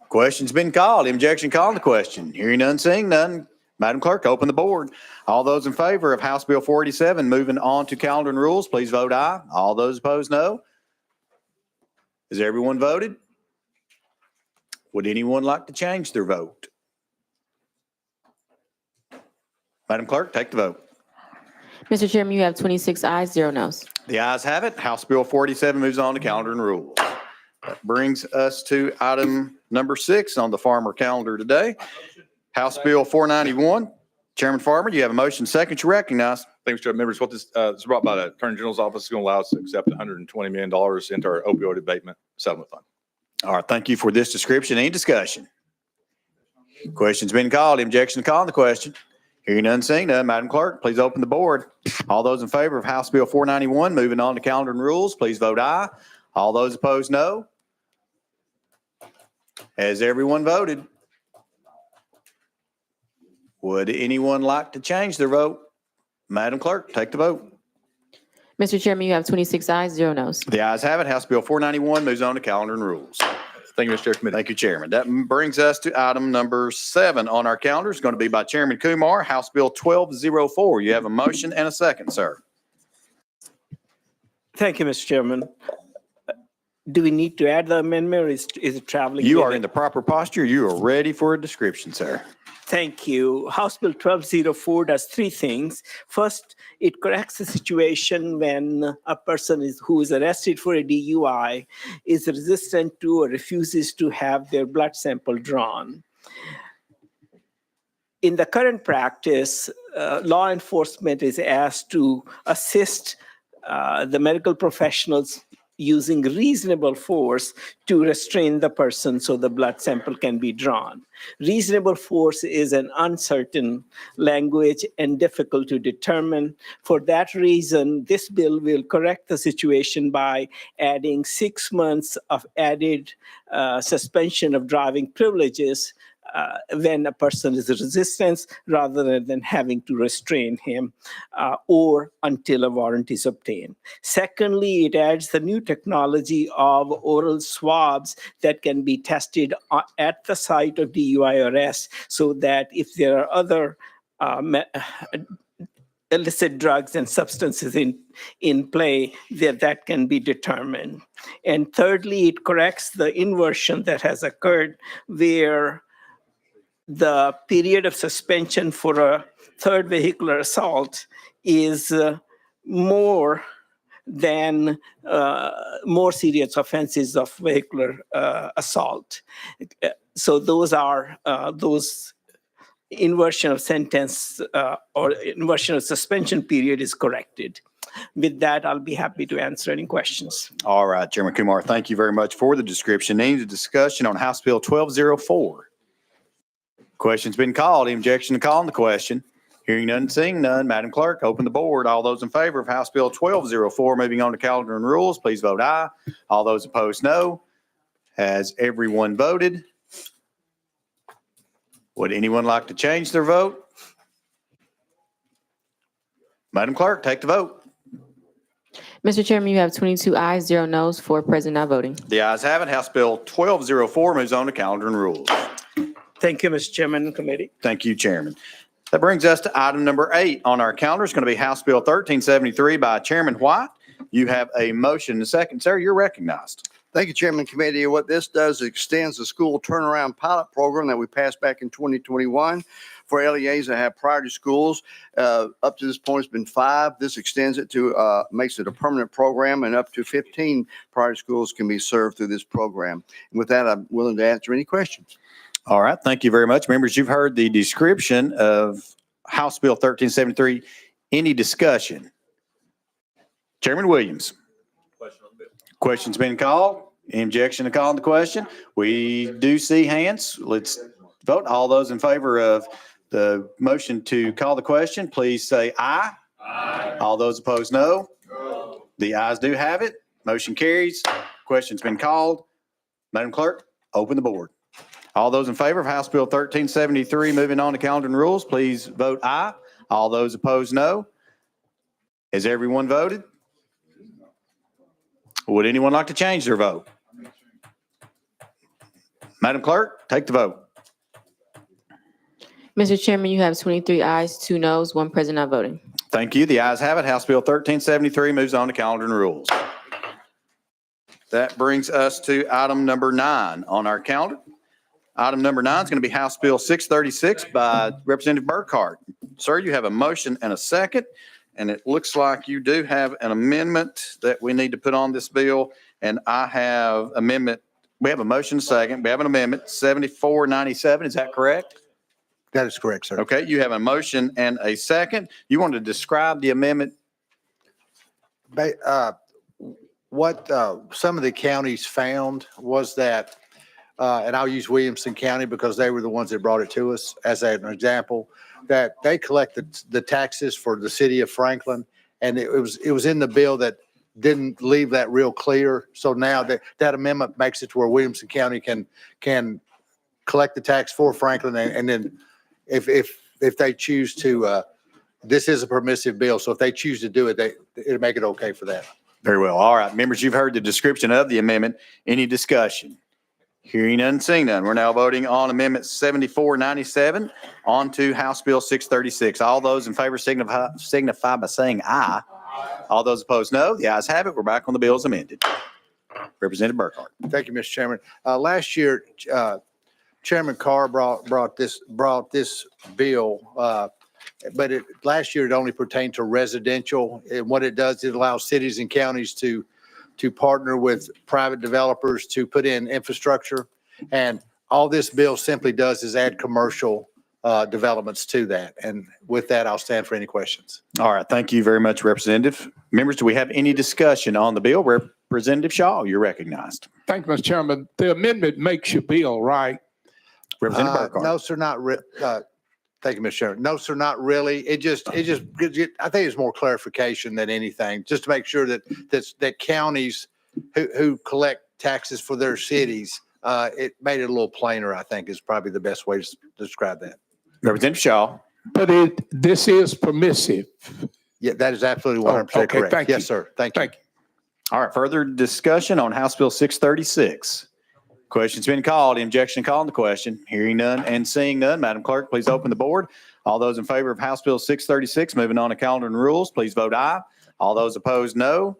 Question's been called. Objection called on the question. Hearing none, seeing none. Madam Clerk, open the board. All those in favor of House Bill 487 moving on to calendar and rules, please vote aye. All those opposed, no. Has everyone voted? Would anyone like to change their vote? Madam Clerk, take the vote. Mr. Chairman, you have 26 ayes, 0 noes. The ayes have it. House Bill 47 moves on to calendar and rules. That brings us to item number 6 on the Farmer calendar today. House Bill 491. Chairman Farmer, you have a motion. Second, you recognize. Thanks, Chair. Members, what this is brought by the Attorney General's Office is going to allow us to accept $120 million into our opioid abatement settlement fund. All right, thank you for this description. Any discussion? Question's been called. Objection to call on the question. Hearing none, seeing none. Madam Clerk, please open the board. All those in favor of House Bill 491 moving on to calendar and rules, please vote aye. All those opposed, no. Has everyone voted? Would anyone like to change their vote? Madam Clerk, take the vote. Mr. Chairman, you have 26 ayes, 0 noes. The ayes have it. House Bill 491 moves on to calendar and rules. Thank you, Mr. Chair Committee. Thank you, Chairman. That brings us to item number 7 on our calendar. It's going to be by Chairman Kumar, House Bill 1204. You have a motion and a second, sir. Thank you, Mr. Chairman. Do we need to add the amendment or is it traveling? You with are it? in the proper posture. You are ready for a description, sir. Thank you. House Bill 1204 does 3 things. First, it corrects the situation when a person who is arrested for a DUI is resistant to or refuses to have their blood sample drawn. In the current practice, law enforcement is asked to assist the medical professionals using reasonable force to restrain the person so the blood sample can be drawn. Reasonable force is an uncertain language and difficult to determine. For that reason, this bill will correct the situation by adding 6 months of added suspension of driving privileges when a person is resistant rather than having to restrain him or until a warrant is obtained. Secondly, it adds the new technology of oral swabs that can be tested at the site of DUI arrest so that if there are other illicit drugs and substances in play, that can be determined. And thirdly, it corrects the inversion that has occurred where the period of suspension for a third vehicular assault is more than more serious offenses of vehicular assault. So those are those inversion of sentence or inversion of suspension period is corrected. With that, I'll be happy to answer any questions. All right, Chairman Kumar, thank you very much for the description. Any discussion on House Bill 1204? Question's been called. Objection to call on the question. Hearing none, seeing none. Madam Clerk, open the board. All those in favor of House Bill 1204 moving on to calendar and rules, please vote aye. All those opposed, no. Has everyone voted? Would anyone like to change their vote? Madam Clerk, take the vote. Mr. Chairman, you have 22 ayes, 0 noes, 4 present not voting. The ayes have it. House Bill 1204 moves on to calendar and rules. Thank you, Mr. Chairman and committee. Thank you, Chairman. That brings us to item number 8 on our calendar. It's going to be House Bill 1373 by Chairman White. You have a motion and a second. Sir, you're recognized. Thank you, Chairman Committee. What this does is extends the school turnaround pilot program that we passed back in 2021 for LEAs that have priority schools. Up to this point, it's been 5. This extends it to, makes it a permanent program, and up to 15 priority schools can be served through this program. And with that, I'm willing to answer any questions. All right. Thank you very much. Members, you've heard the description of House Bill 1373. Any discussion? Chairman Williams. Question's been called. Any objection to calling the question? We do see hands. Let's vote. All those in favor of the motion to call the question, please say aye. Aye. All those opposed, no. No. The ayes do have it. Motion carries. Question's been called. Madam Clerk, open the board. All those in favor of House Bill 1373, moving on to calendar and rules, please vote aye. All those opposed, no. Has everyone voted? Would anyone like to change their vote? Madam Clerk, take the vote. Mr. Chairman, you have 23 ayes, 2 noes, 1 present not voting. Thank you. The ayes have it. House Bill 1373 moves on to calendar and rules. That brings us to item number 9 on our calendar. Item number 9 is going to be House Bill 636 by Representative Burkhart. Sir, you have a motion and a second, and it looks like you do have an amendment that we need to put on this bill. And I have amendment, we have a motion and a second. We have an amendment 7497. Is that correct? That is correct, sir. Okay, you have a motion and a second. You want to describe the amendment? What some of the counties found was that, and I'll use Williamson County because they were the ones that brought it to us as an example, that they collected the taxes for the city of Franklin, and it was in the bill that didn't leave that real clear. So now that amendment makes it to where Williamson County can collect the tax for Franklin, and then if they choose to, this is a permissive bill, so if they choose to do it, it'll make it okay for that. Very well. All right, members, you've heard the description of the amendment. Any discussion? Hearing none, seeing none. We're now voting on Amendment 7497 on to House Bill 636. All those in favor signify by saying aye. All those opposed, no. The ayes have it. We're back on the bill as amended. Representative Burkhart. Thank you, Mr. Chairman. Last year, Chairman Carr brought this bill, but last year it only pertained to residential. And what it does, it allows cities and counties to partner with private developers to put in infrastructure. And all this bill simply does is add commercial developments to that. And with that, I'll stand for any questions. All right. Thank you very much, Representative. Members, do we have any discussion on the bill? Representative Shaw, you're recognized. Thank you, Mr. Chairman. The amendment makes your bill, right? Representative Burkhart. No, sir, not thank you, Mr. Chairman. No, sir, not really. It just gives you, I think it's more clarification than anything, just to make sure that counties who collect taxes for their cities, it made it a little plainer, I think is probably the best way to describe that. Representative Shaw. But this is permissive. Yeah, that is absolutely 100% correct. Thank you. Yes, sir. Thank you. All right. Further discussion on House Bill 636. Question's been called. Objection called on the question. Hearing none and seeing none. Madam Clerk, please open the board. All those in favor of House Bill 636, moving on to calendar and rules, please vote aye. All those opposed, no.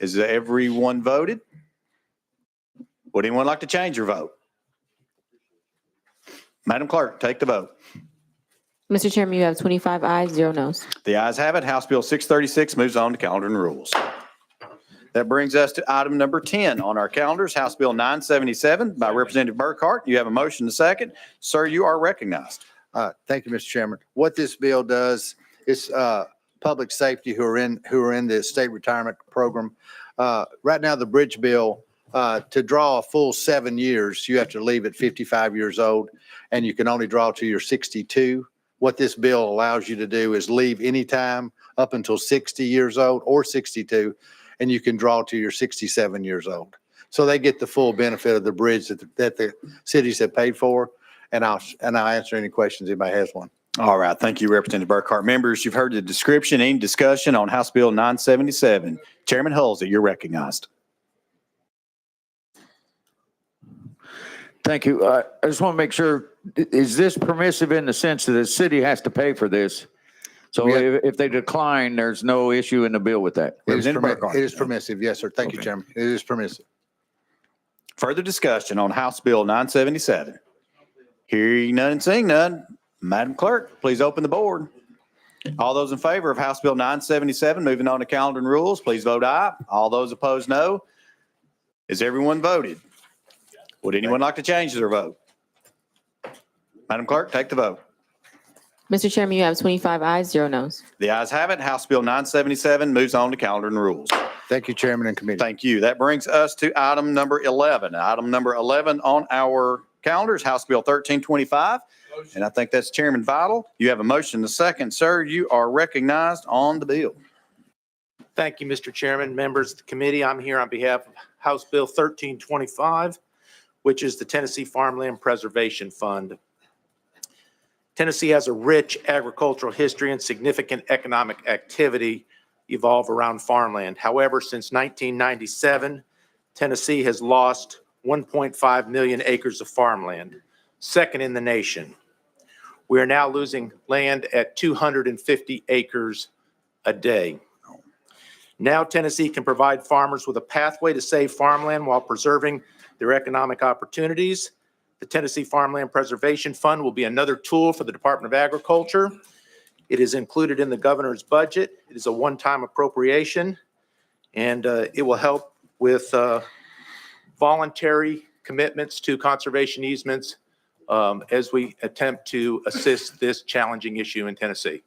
Is everyone voted? Would anyone like to change your vote? Madam Clerk, take the vote. Mr. Chairman, you have 25 ayes, 0 noes. The ayes have it. House Bill 636 moves on to calendar and rules. That brings us to item number 10 on our calendars, House Bill 977 by Representative Burkhart. You have a motion to second. Sir, you are recognized. Thank you, Mr. Chairman. What this bill does is public safety who are in the state retirement program. Right now, the bridge bill, to draw a full 7 years, you have to leave at 55 years old, and you can only draw till you're 62. What this bill allows you to do is leave anytime up until 60 years old or 62, and you can draw till you're 67 years old. So they get the full benefit of the bridge that the cities have paid for. And I'll answer any questions anybody has one. All right. Thank you, Representative Burkhart. Members, you've heard the description. Any discussion on House Bill 977? Chairman Hulsey, you're recognized. Thank you. I just want to make sure, is this permissive in the sense that the city has to pay for this? So if they decline, there's no issue in the bill with that? It is permissive. Yes, sir. Thank you, Chairman. It is permissive. Further discussion on House Bill 977. Hearing none and seeing none. Madam Clerk, please open the board. All those in favor of House Bill 977, moving on to calendar and rules, please vote aye. All those opposed, no. Is everyone voted? Would anyone like to change their vote? Madam Clerk, take the vote. Mr. Chairman, you have 25 ayes, 0 noes. The ayes have it. House Bill 977 moves on to calendar and rules. Thank you, Chairman and Committee. Thank you. That brings us to item number 11. Item number 11 on our calendar is House Bill 1325. And I think that's Chairman Vital. You have a motion to second, sir. You are recognized on the bill. Thank you, Mr. Chairman, members of the committee. I'm here on behalf of House Bill 1325, which is the Tennessee Farmland Preservation Fund. Tennessee has a rich agricultural history and significant economic activity evolve around farmland. However, since 1997, Tennessee has lost 1.5 million acres of farmland, second in the nation. We are now losing land at 250 acres a day. Now Tennessee can provide farmers with a pathway to save farmland while preserving their economic opportunities. The Tennessee Farmland Preservation Fund will be another tool for the Department of Agriculture. It is included in the governor's budget. It is a one-time appropriation, and it will help with voluntary commitments to conservation easements as we attempt to assist this challenging issue in Tennessee.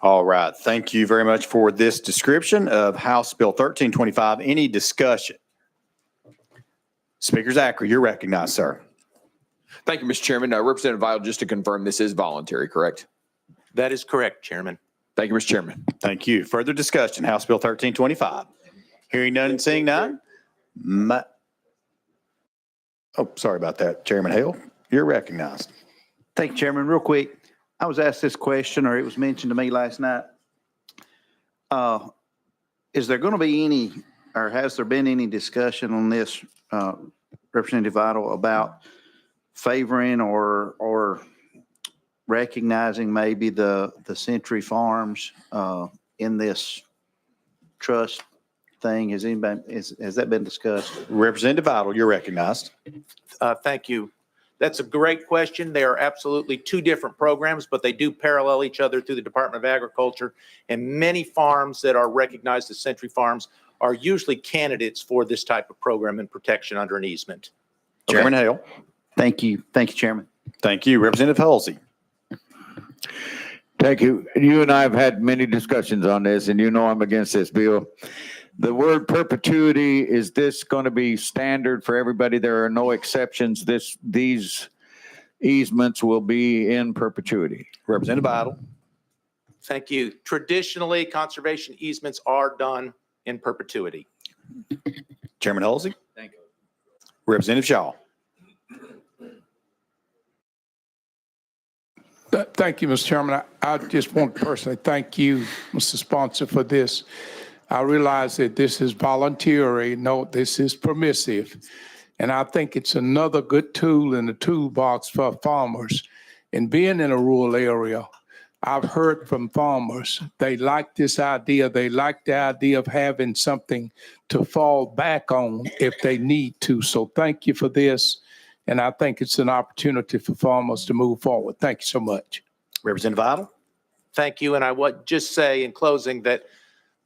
All right. Thank you very much for this description of House Bill 1325. Any discussion? Speaker Zachary, you're recognized, sir. Thank you, Mr. Chairman. Representative Vital, just to confirm, this is voluntary, correct? That is correct, Chairman. Thank you, Mr. Chairman. Thank you. Further discussion, House Bill 1325. Hearing none and seeing none. Sorry about that. Chairman Hale, you're recognized. Thank you, Chairman. Real quick, I was asked this question, or it was mentioned to me last night. Is there going to be any, or has there been any discussion on this, Representative Vital, about favoring or recognizing maybe the Century Farms in this trust thing? Has that been discussed? Representative Vital, you're recognized. Thank you. That's a great question. They are absolutely two different programs, but they do parallel each other through the Department of Agriculture. And many farms that are recognized as Century Farms are usually candidates for this type of program and protection under an easement. Chairman Hale. Thank you. Thank you, Chairman. Thank you. Representative Halsey. Thank you. You and I have had many discussions on this, and you know I'm against this bill. The word perpetuity, is this going to be standard for everybody? There are no exceptions. These easements will be in perpetuity. Representative Vital. Thank you. Traditionally, conservation easements are done in perpetuity. Chairman Halsey. Thank you. Representative Shaw. Thank you, Mr. Chairman. I just want to personally thank you, Mr. Sponsor, for this. I realize that this is voluntary. No, this is permissive. And I think it's another good tool in the toolbox for farmers. And being in a rural area, I've heard from farmers, they like this idea. They like the idea of having something to fall back on if they need to. So thank you for this. And I think it's an opportunity for farmers to move forward. Thank you so much. Representative Vital. Thank you. And I would just say in closing that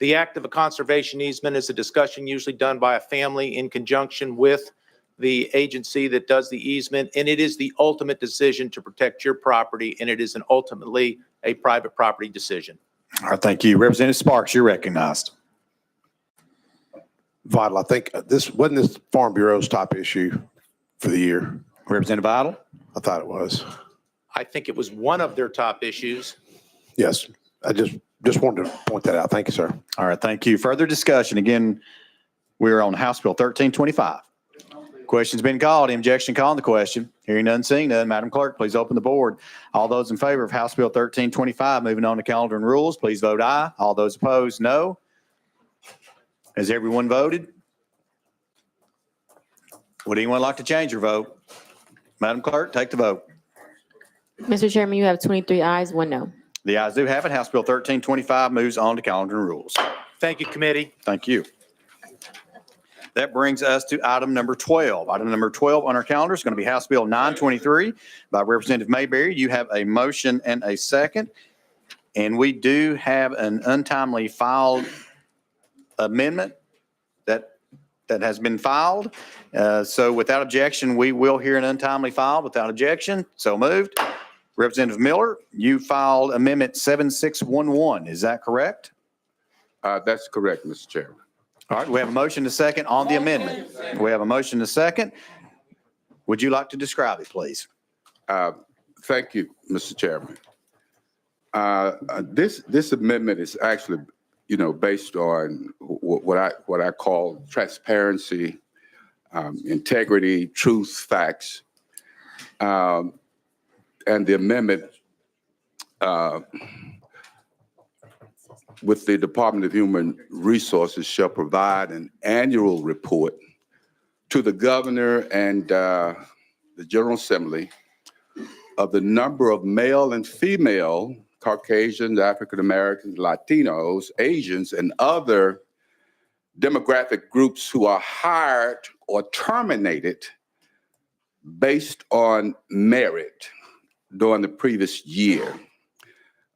the act of a conservation easement is a discussion usually done by a family in conjunction with the agency that does the easement. And it is the ultimate decision to protect your property. And it is ultimately a private property decision. All right. Thank you. Representative Sparks, you're recognized. Vital, I think wasn't this Farm Bureau's top issue for the year? Representative Vital? I thought it was. I think it was one of their top issues. Yes. I just wanted to point that out. Thank you, sir. All right. Thank you. Further discussion. Again, we're on House Bill 1325. Question's been called. Objection calling the question. Hearing none, seeing none. Madam Clerk, please open the board. All those in favor of House Bill 1325, moving on to calendar and rules, please vote aye. All those opposed, no. Has everyone voted? Would anyone like to change your vote? Madam Clerk, take the vote. Mr. Chairman, you have 23 ayes, 1 no. The ayes do have it. House Bill 1325 moves on to calendar and rules. Thank you, committee. Thank you. That brings us to item number 12. Item number 12 on our calendar is going to be House Bill 923 by Representative Mayberry. You have a motion and a second. And we do have an untimely filed amendment that has been filed. So without objection, we will hear an untimely filed without objection. So moved. Representative Miller, you filed Amendment 7611. Is that correct? That's correct, Mr. Chairman. All right, we have a motion to second on the amendment. We have a motion to second. Would you like to describe it, please? Thank you, Mr. Chairman. This amendment is actually, based on what I call transparency, integrity, truth, facts. And the amendment with the Department of Human Resources shall provide an annual report to the governor and the General Assembly of the number of male and female Caucasians, African Americans, Latinos, Asians, and other demographic groups who are hired or terminated based on merit during the previous year.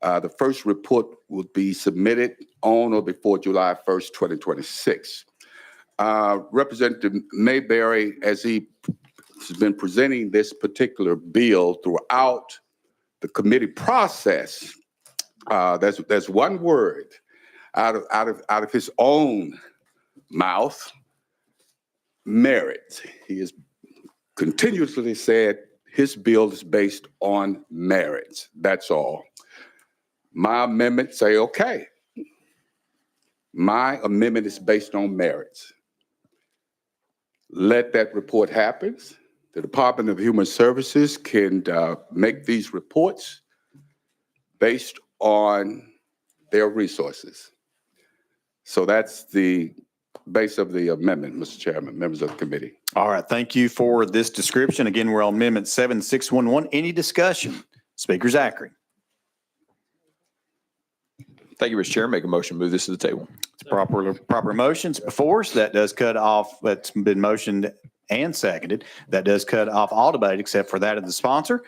The first report will be submitted on or before July 1st, 2026. Representative Mayberry, as he has been presenting this particular bill throughout the committee process, there's one word out of his own mouth: merit. He has continuously said his bill is based on merits. That's all. My amendment say, okay, my amendment is based on merits. Let that report happen. The Department of Human Services can make these reports based on their resources. So that's the base of the amendment, Mr. Chairman, members of the committee. All right, thank you for this description. Again, we're on Amendment 7611. Any discussion? Speaker Zachary. Thank you, Mr. Chair. Make a motion, move this to the table. It's proper motions before us. That does cut off, that's been motioned and seconded. That does cut off all debate except for that of the sponsor.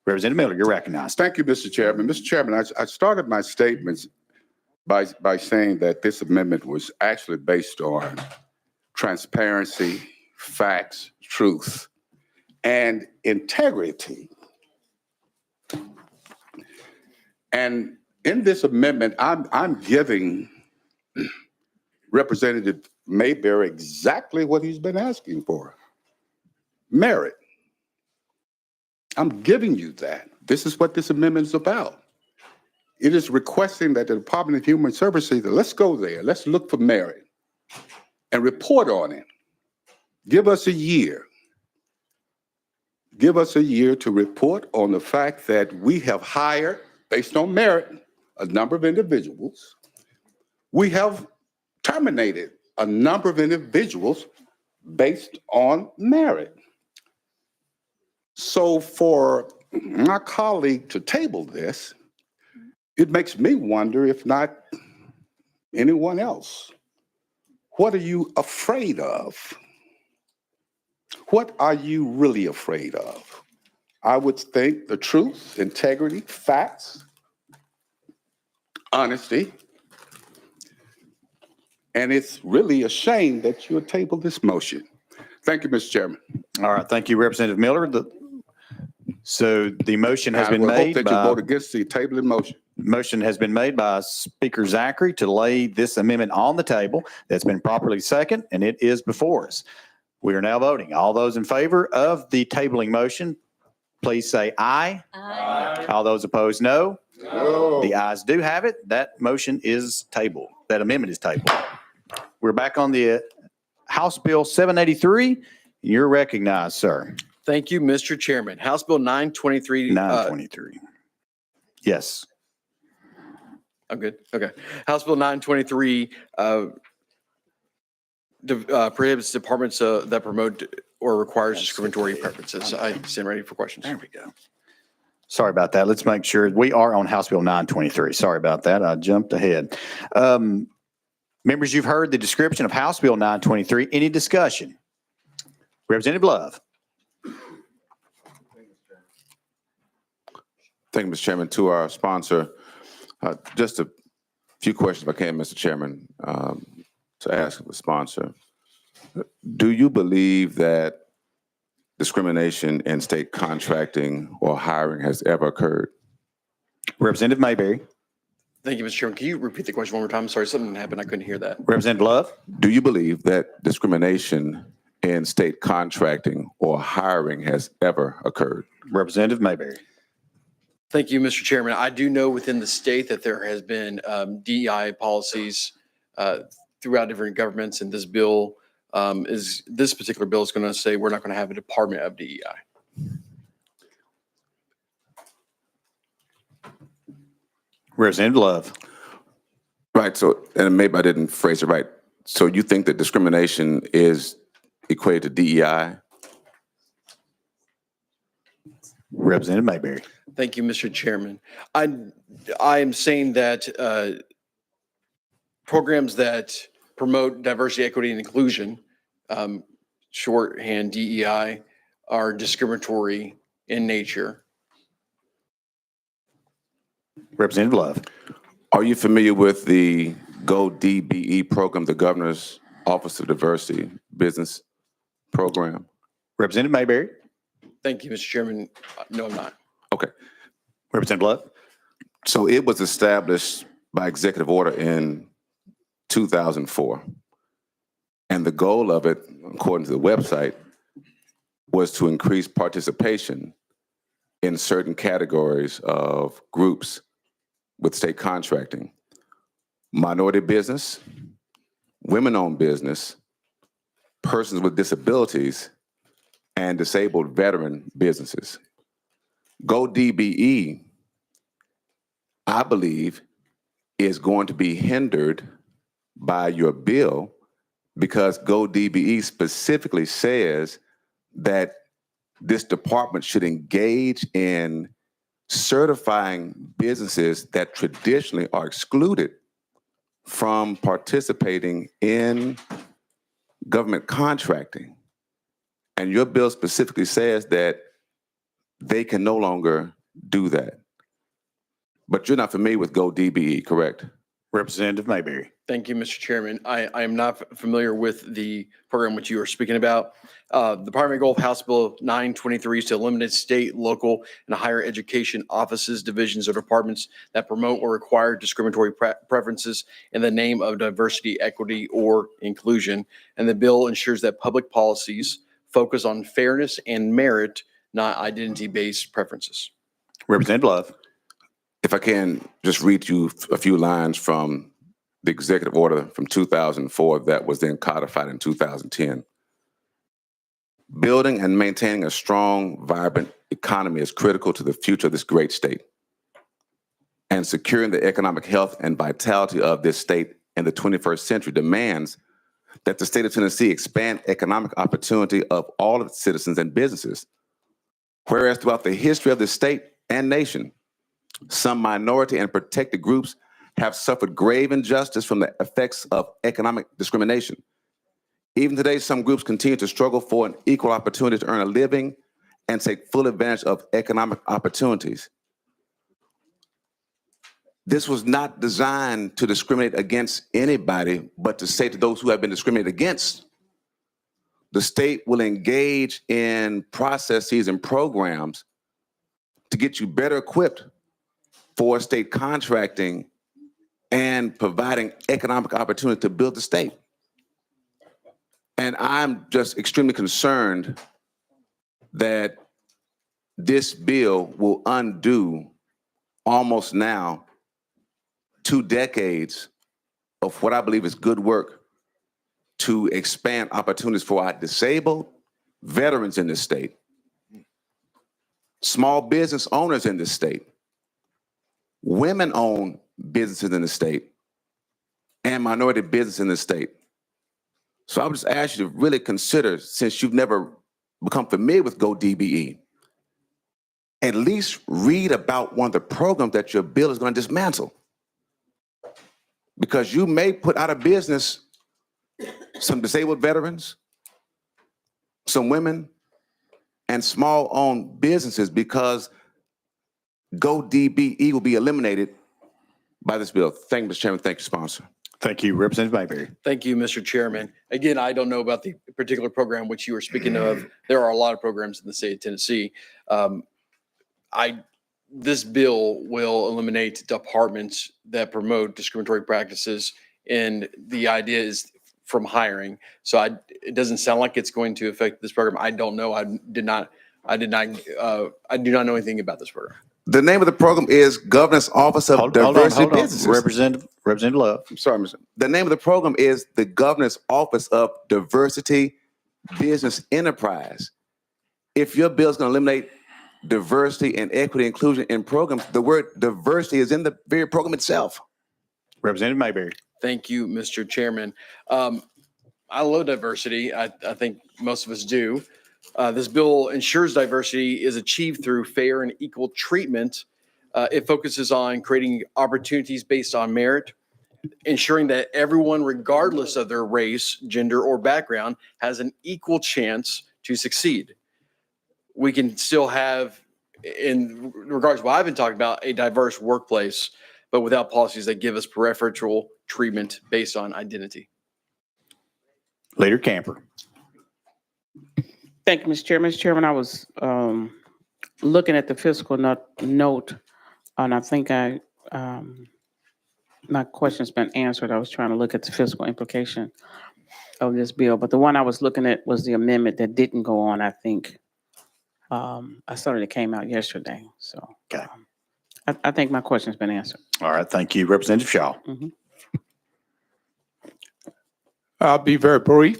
Representative Miller, you're recognized. Thank you, Mr. Chairman. Mr. Chairman, I started my statements by saying that this amendment was actually based on transparency, facts, truth, and integrity. And in this amendment, I'm giving Representative Mayberry exactly what he's been asking for: merit. I'm giving you that. This is what this amendment is about. It is requesting that the Department of Human Services, let's go there, let's look for merit and report on it. Give us a year. Give us a year to report on the fact that we have hired, based on merit, a number of individuals. We have terminated a number of individuals based on merit. So for my colleague to table this, it makes me wonder, if not anyone else, what are you afraid of? What are you really afraid of? I would think the truth, integrity, facts, honesty. And it's really a shame that you table this motion. Thank you, Mr. Chairman. All right, thank you, Representative Miller. So the motion has been I hope made that you by, vote against the tabling motion. motion has been made by Speaker Zachary to lay this amendment on the table. That's been properly second, and it is before us. We are now voting. All those in favor of the tabling motion, please say aye. Aye. All those opposed, no. No. The ayes do have it. That motion is tabled. That amendment is tabled. We're back on the House Bill 783. You're recognized, sir. Thank you, Mr. Chairman. House Bill 923. 923. Yes. I'm good. Okay. House Bill 923 prohibits departments that promote or requires discriminatory preferences. I stand ready for questions. There we go. Sorry about that. Let's make sure we are on House Bill 923. Sorry about that. I jumped ahead. Members, you've heard the description of House Bill 923. Any discussion? Representative Love. Thank you, Mr. Chairman. To our sponsor, just a few questions if I can, Mr. Chairman, to ask the sponsor. Do you believe that discrimination in state contracting or hiring has ever occurred? Representative Mayberry. Thank you, Mr. Chairman. Can you repeat the question one more time? Sorry, something happened. I couldn't hear that. Representative Love. Do you believe that discrimination in state contracting or hiring has ever occurred? Representative Mayberry. Thank you, Mr. Chairman. I do know within the state that there has been DEI policies throughout different governments, and this particular bill is going to say we're not going to have a Department of DEI. Representative Love. Right. So, and maybe I didn't phrase it right. So you think that discrimination is equated to DEI? Representative Mayberry. Thank you, Mr. Chairman. I am saying that programs that promote diversity, equity, and inclusion, shorthand DEI, are discriminatory in nature. Representative Love. Are you familiar with the Go DBE program, the Governor's Office of Diversity Business Program? Representative Mayberry. Thank you, Mr. Chairman. No, I'm not. Okay. Representative Love. So it was established by executive order in 2004. And the goal of it, according to the website, was to increase participation in certain categories of groups with state contracting: minority business, women-owned business, persons with disabilities, and disabled veteran businesses. Go DBE, I believe, is going to be hindered by your bill because Go DBE specifically says that this department should engage in certifying businesses that traditionally are excluded from participating in government contracting. And your bill specifically says that they can no longer do that. But you're not familiar with Go DBE, correct? Representative Mayberry. Thank you, Mr. Chairman. I am not familiar with the program which you are speaking about. The primary goal of House Bill 923 is to eliminate state, local, and higher education offices, divisions, or departments that promote or require discriminatory preferences in the name of diversity, equity, or inclusion. And the bill ensures that public policies focus on fairness and merit, not identity-based preferences. Representative Love. If I can just read you a few lines from the executive order from 2004 that was then codified in 2010. Building and maintaining a strong, vibrant economy is critical to the future of this great state. And securing the economic health and vitality of this state in the 21st century demands that the state of Tennessee expand economic opportunity of all of its citizens and businesses. Whereas throughout the history of the state and nation, some minority and protected groups have suffered grave injustice from the effects of economic discrimination. Even today, some groups continue to struggle for an equal opportunity to earn a living and take full advantage of economic opportunities. This was not designed to discriminate against anybody, but to say to those who have been discriminated against, the state will engage in processes and programs to get you better equipped for state contracting and providing economic opportunity to build the state. And I'm just extremely concerned that this bill will undo almost now 2 decades of what I believe is good work to expand opportunities for our disabled veterans in this state, small business owners in this state, women-owned businesses in the state, and minority business in the state. So I would just ask you to really consider, since you've never become familiar with Go DBE, at least read about one of the programs that your bill is going to dismantle. Because you may put out of business some disabled veterans, some women, and small-owned businesses because Go DBE will be eliminated by this bill. Thank you, Mr. Chairman. Thank you, sponsor. Thank you. Representative Mayberry. Thank you, Mr. Chairman. Again, I don't know about the particular program which you were speaking of. There are a lot of programs in the state of Tennessee. This bill will eliminate departments that promote discriminatory practices, and the idea is from hiring. So it doesn't sound like it's going to affect this program. I don't know. I do not know anything about this program. The name of the program is Governor's Office of Diversity Businesses. Representative Love. I'm sorry, Mr. The name of the program is the Governor's Office of Diversity Business Enterprise. If your bill is going to eliminate diversity and equity inclusion in programs, the word diversity is in the very program itself. Representative Mayberry. Thank you, Mr. Chairman. I love diversity. I think most of us do. This bill ensures diversity is achieved through fair and equal treatment. It focuses on creating opportunities based on merit, ensuring that everyone, regardless of their race, gender, or background, has an equal chance to succeed. We can still have, in regards to what I've been talking about, a diverse workplace, but without policies that give us preferential treatment based on identity. Leader Camper. Thank you, Mr. Chairman. Mr. Chairman, I was looking at the fiscal note, and I think my question's been answered. I was trying to look at the fiscal implication of this bill, but the one I was looking at was the amendment that didn't go on, I think. I saw that it came out yesterday, so. Okay. I think my question's been answered. All right. Thank you. Representative Shaw. I'll be very brief.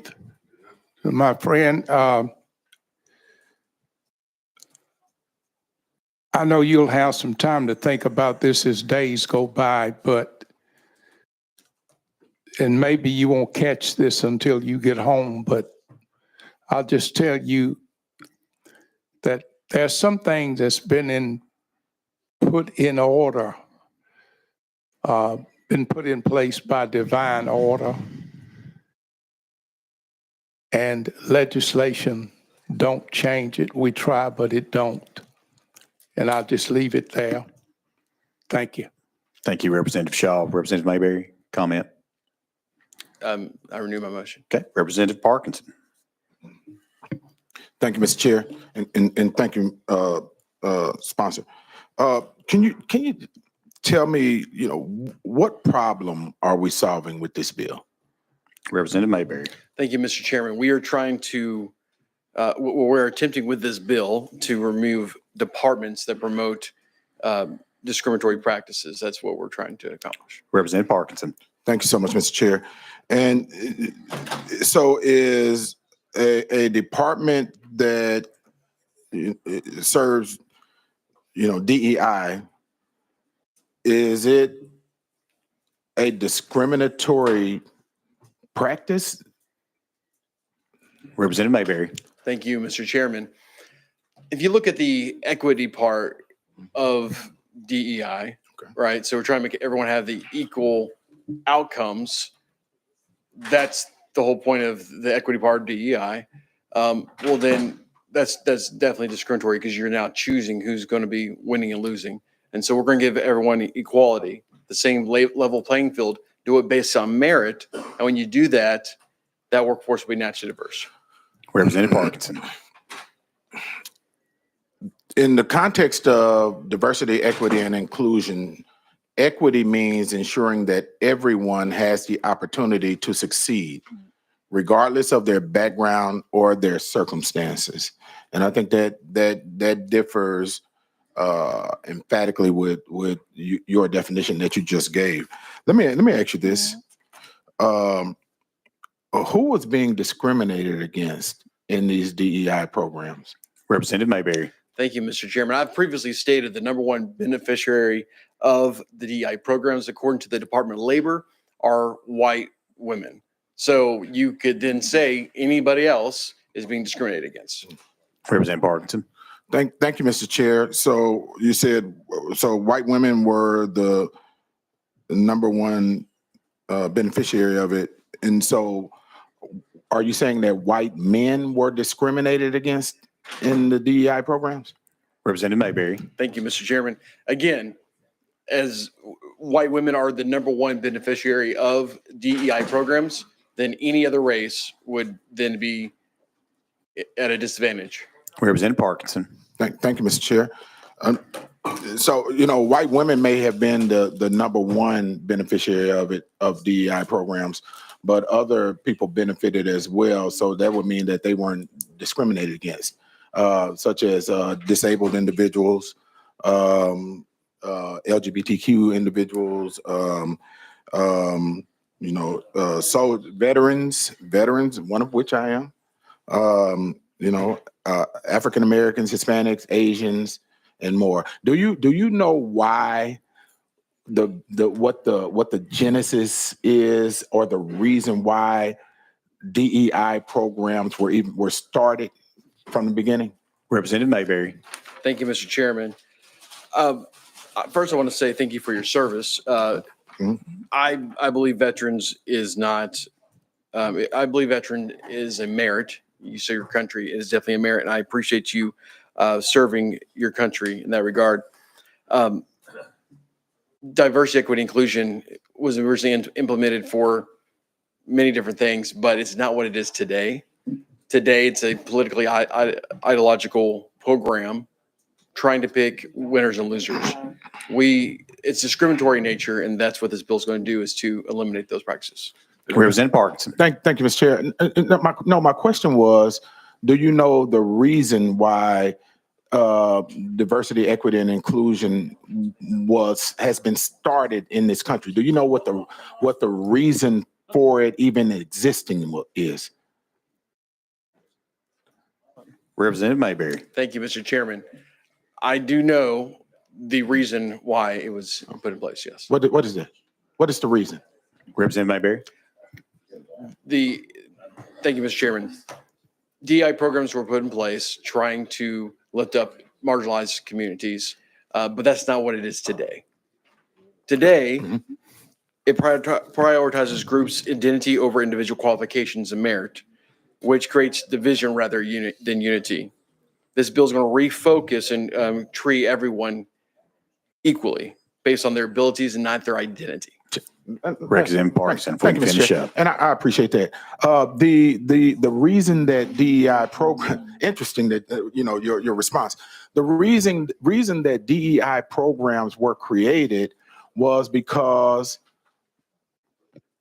My friend, I know you'll have some time to think about this as days go by, and maybe you won't catch this until you get home, but I'll just tell you that there's some things that's been put in order, been put in place by divine order, and legislation don't change it. We try, but it don't. And I'll just leave it there. Thank you. Thank you, Representative Shaw. Representative Mayberry, comment. I renew my motion. Okay. Representative Parkinson. Thank you, Mr. Chair, and thank you, sponsor. Can you tell me, what problem are we solving with this bill? Representative Mayberry. Thank you, Mr. Chairman. We are trying to, we're attempting with this bill to remove departments that promote discriminatory practices. That's what we're trying to accomplish. Representative Parkinson. Thank you so much, Mr. Chair. And so is a department that serves, DEI, is it a discriminatory practice? Representative Mayberry. Thank you, Mr. Chairman. If you look at the equity part of DEI, right? So we're trying to make everyone have the equal outcomes. That's the whole point of the equity part of DEI. Well, then that's definitely discriminatory because you're now choosing who's going to be winning and losing. And so we're going to give everyone equality, the same level playing field, do it based on merit. And when you do that, that workforce will be naturally diverse. Representative Parkinson. In the context of diversity, equity, and inclusion, equity means ensuring that everyone has the opportunity to succeed, regardless of their background or their circumstances. And I think that differs emphatically with your definition that you just gave. Let me ask you this: who was being discriminated against in these DEI programs? Representative Mayberry. Thank you, Mr. Chairman. I've previously stated the number one beneficiary of the DEI programs, according to the Department of Labor, are white women. So you could then say anybody else is being discriminated against. Representative Parkinson. Thank you, Mr. Chair. So you said, white women were the number one beneficiary of it. And so are you saying that white men were discriminated against in the DEI programs? Representative Mayberry. Thank you, Mr. Chairman. Again, as white women are the number one beneficiary of DEI programs, then any other race would then be at a disadvantage. Representative Parkinson. Thank you, Mr. Chair. So, white women may have been the number one beneficiary of DEI programs, but other people benefited as well. So that would mean that they weren't discriminated against, such as disabled individuals, LGBTQ individuals, so veterans, one of which I am, African Americans, Hispanics, Asians, and more. Do you know why what the genesis is, or the reason why DEI programs were started from the beginning? Representative Mayberry. Thank you, Mr. Chairman. First, I want to say thank you for your service. I believe veterans is not, I believe veteran is a merit. You serve your country is definitely a merit, and I appreciate you serving your country in that regard. Diversity, equity, inclusion was originally implemented for many different things, but it's not what it is today. Today, it's a politically ideological program trying to pick winners and losers. It's discriminatory in nature, and that's what this bill is going to do, is to eliminate those practices. Representative Parkinson. Thank you, Mr. Chair. My question was, do you know the reason why diversity, equity, and inclusion has been started in this country? Do you know what the reason for it even existing is? Representative Mayberry. Thank you, Mr. Chairman. I do know the reason why it was put in place, yes. What is that? What is the reason? Representative Mayberry. Thank you, Mr. Chairman. DEI programs were put in place trying to lift up marginalized communities, but that's not what it is today. Today, it prioritizes groups' identity over individual qualifications and merit, which creates division rather than unity. This bill is going to refocus and treat everyone equally based on their abilities and not their identity. Representative Parkinson, Thank you, Mr. finish Chair. up. And I appreciate that. The reason that DEI program, interesting that your response. The reason that DEI programs were created was because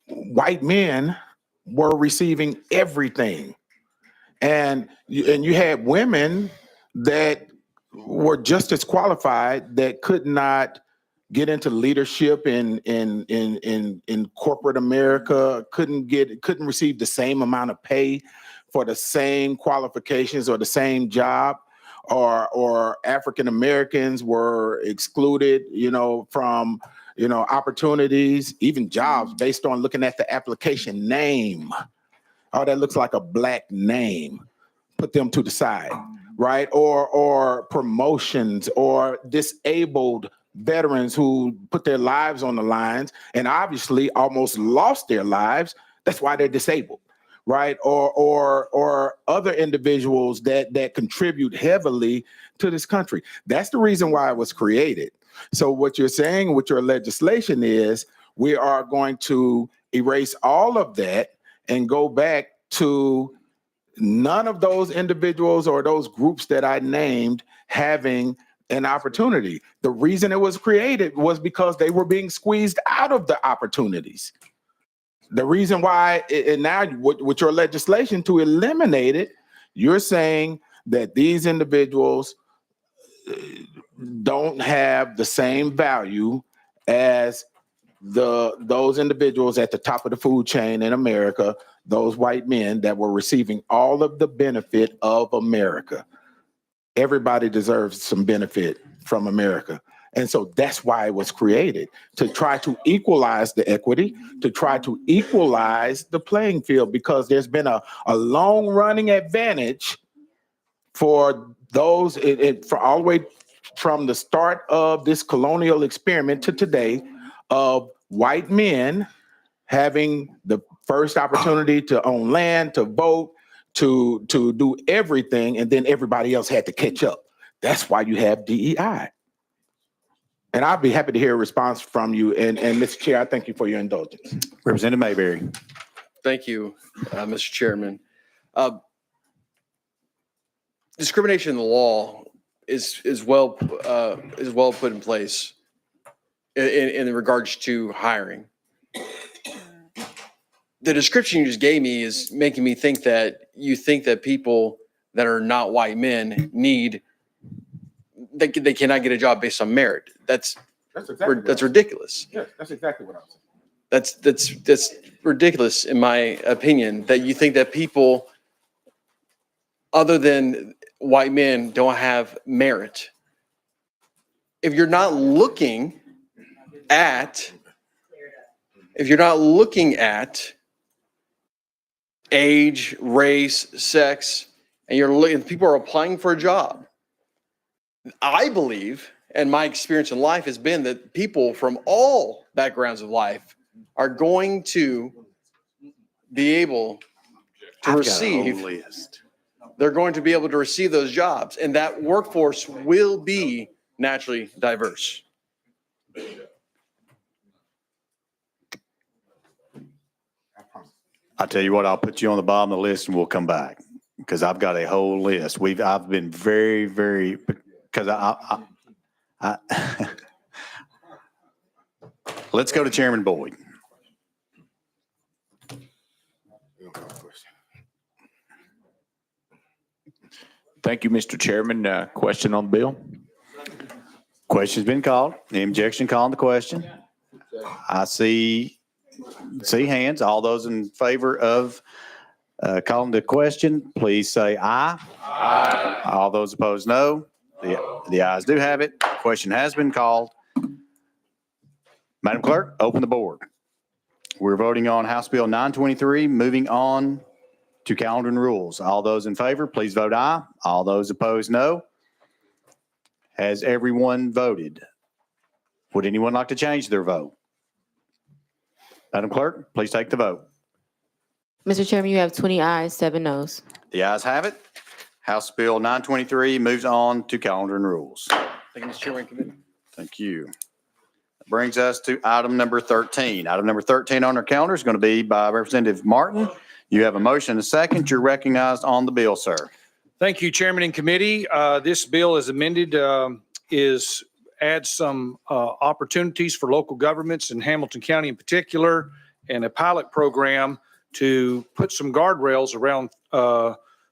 white men were receiving everything, and you had women that were just as qualified that could not get into leadership in corporate America, couldn't receive the same amount of pay for the same qualifications or the same job, or African Americans were excluded, from opportunities, even jobs, based on looking at the application name. Oh, that looks like a black name. Put them to the side, right? Or promotions, or disabled veterans who put their lives on the lines and obviously almost lost their lives. That's why they're disabled, right? Or other individuals that contribute heavily to this country. That's the reason why it was created. So what you're saying with your legislation is we are going to erase all of that and go back to none of those individuals or those groups that I named having an opportunity. The reason it was created was because they were being squeezed out of the opportunities. The reason why, and now with your legislation to eliminate it, you're saying that these individuals don't have the same value as those individuals at the top of the food chain in America, those white men that were receiving all of the benefit of America. Everybody deserves some benefit from America. And so that's why it was created, to try to equalize the equity, to try to equalize the playing field, because there's been a long running advantage for those for all the way from the start of this colonial experiment to today, of white men having the first opportunity to own land, to vote, to do everything, and then everybody else had to catch up. That's why you have DEI. And I'll be happy to hear a response from you. And Mr. Chair, I thank you for your indulgence. Representative Mayberry. Thank you, Mr. Chairman. Discrimination in the law is well put in place in regards to hiring. The description you just gave me is making me think that you think that people that are not white men they cannot get a job based on merit. That's ridiculous. Yeah, that's exactly what I'm saying. That's ridiculous in my opinion, that you think that people other than white men don't have merit. If you're not looking at age, race, sex, and you're looking, people are applying for a job, I believe, and my experience in life has been that people from all backgrounds of life are going to be able to receive. They're going to be able to receive those jobs, and that workforce will be naturally diverse. I tell you what, I'll put you on the bottom of the list and we'll come back because I've got a whole list. I've been very, very, because I let's go to Chairman Boyd. Thank you, Mr. Chairman. Question on the bill? Question's been called. Any objection calling the question? I see hands. All those in favor of calling the question, please say aye. Aye. All those opposed, no. The ayes do have it. Question has been called. Madam Clerk, open the board. We're voting on House Bill 923, moving on to calendar and rules. All those in favor, please vote aye. All those opposed, no. Has everyone voted? Would anyone like to change their vote? Madam Clerk, please take the vote. Mr. Chairman, you have 20 ayes, 7 noes. The ayes have it. House Bill 923 moves on to calendar and rules. Thank you, Mr. Chairman. Committee. Thank you. That brings us to item number 13. Item number 13 on our calendar is going to be by Representative Martin. You have a motion and a second. You're recognized on the bill, sir. Thank you, Chairman and Committee. This bill as amended adds some opportunities for local governments in Hamilton County in particular, and a pilot program to put some guardrails around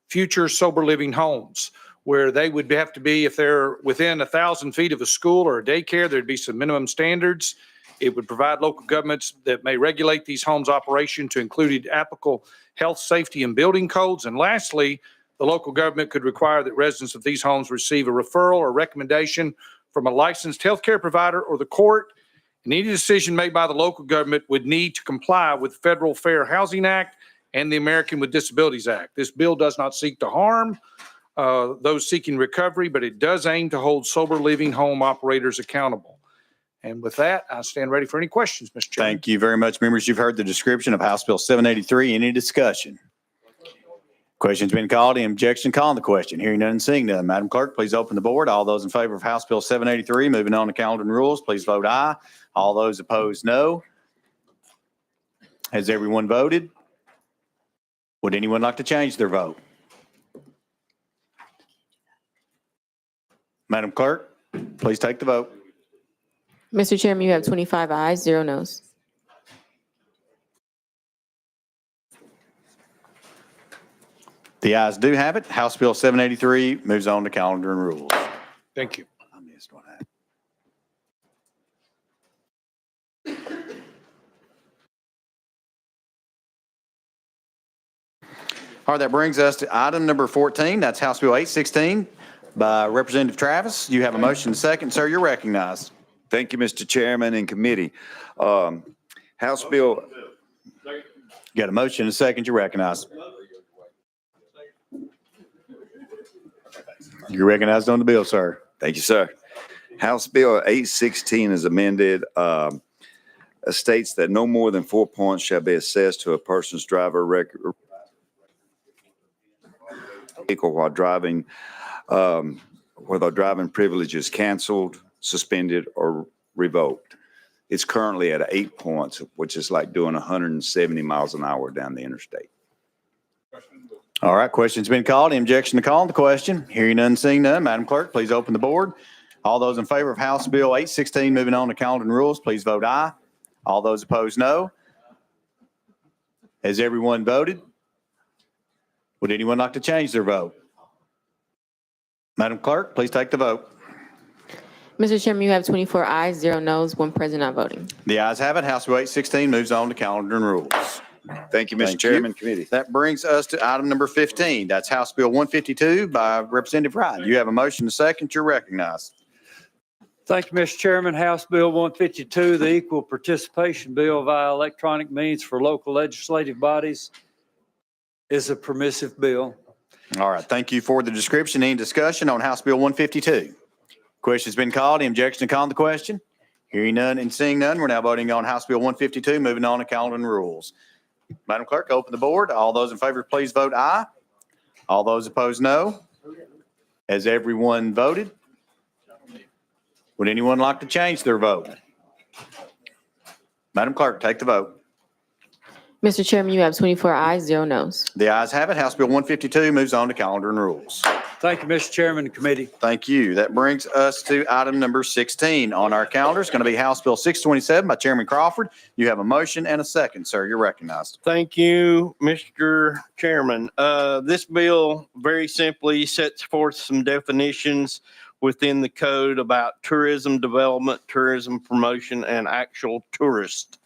future sober living homes, where they would have to be, if they're within 1,000 feet of a school or a daycare, there'd be some minimum standards. It would provide local governments that may regulate these homes' operation to include applicable health, safety, and building codes. And lastly, the local government could require that residents of these homes receive a referral or recommendation from a licensed healthcare provider or the court. And any decision made by the local government would need to comply with the Federal Fair Housing Act and the American with Disabilities Act. This bill does not seek to harm those seeking recovery, but it does aim to hold sober living home operators accountable. And with that, I stand ready for any questions, Mr. Chairman. Thank you very much, members. You've heard the description of House Bill 783. Any discussion? Question's been called. Any objection calling the question? Hearing none and seeing none. Madam Clerk, please open the board. All those in favor of House Bill 783, moving on to calendar and rules, please vote aye. All those opposed, no. Has everyone voted? Would anyone like to change their vote? Madam Clerk, please take the vote. Mr. Chairman, you have 25 ayes, 0 noes. The ayes do have it. House Bill 783 moves on to calendar and rules. Thank you. I missed one. All right, that brings us to item number 14. That's House Bill 816 by Representative Travis. You have a motion and second. Sir, you're recognized. Thank you, Mr. Chairman and committee. House Bill. You got a motion and a second. You're recognized. You're recognized on the bill, sir. Thank you, sir. House Bill 816 is amended. States that no more than 4 points shall be assessed to a person's driver record while driving, where the driving privilege is canceled, suspended, or revoked. It's currently at 8 points, which is like doing 170 miles an hour down the interstate. All right, question's been called. Any objection to calling the question? Hearing none, seeing none. Madam Clerk, please open the board. All those in favor of House Bill 816 moving on to calendar and rules, please vote aye. All those opposed, no. Has everyone voted? Would anyone like to change their vote? Madam Clerk, please take the vote. Mr. Chairman, you have 24 ayes, 0 noes, 1 present not voting. The ayes have it. House Bill 816 moves on to calendar and rules. Thank you, Mr. Chairman, Committee. That brings us to item number 15. That's House Bill 152 by Representative Wright. You have a motion to second. You're recognized. Thank you, Mr. Chairman. House Bill 152, the Equal Participation Bill via electronic means for local legislative bodies, is a permissive bill. All right. Thank you for the description. Any discussion on House Bill 152? Question's been called. Any objection to calling the question? Hearing none and seeing none, we're now voting on House Bill 152, moving on to calendar and rules. Madam Clerk, open the board. All those in favor, please vote aye. All those opposed, no. Has everyone voted? Would anyone like to change their vote? Madam Clerk, take the vote. Mr. Chairman, you have 24 ayes, 0 noes. The ayes have it. House Bill 152 moves on to calendar and rules. Thank you, Mr. Chairman and committee. Thank you. That brings us to item number 16 on our calendar. It's going to be House Bill 627 by Chairman Crawford. You have a motion and a second, sir. You're recognized. Thank you, Mr. Chairman. This bill very simply sets forth some definitions within the code about tourism development, tourism promotion, and actual tourist.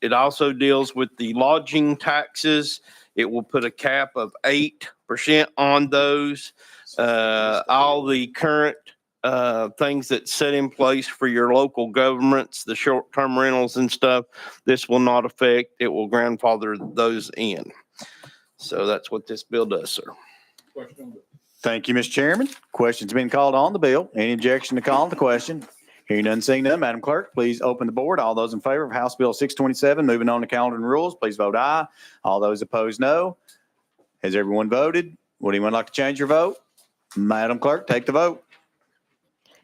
It also deals with the lodging taxes. It will put a cap of 8% on those. All the current things that's set in place for your local governments, the short-term rentals and stuff, this will not affect. It will grandfather those in. So that's what this bill does, sir. Thank you, Mr. Chairman. Question's been called on the bill. Any objection to calling the question? Hearing none, seeing none. Madam Clerk, please open the board. All those in favor of House Bill 627, moving on to calendar and rules, please vote aye. All those opposed, no. Has everyone voted? Would anyone like to change your vote? Madam Clerk, take the vote.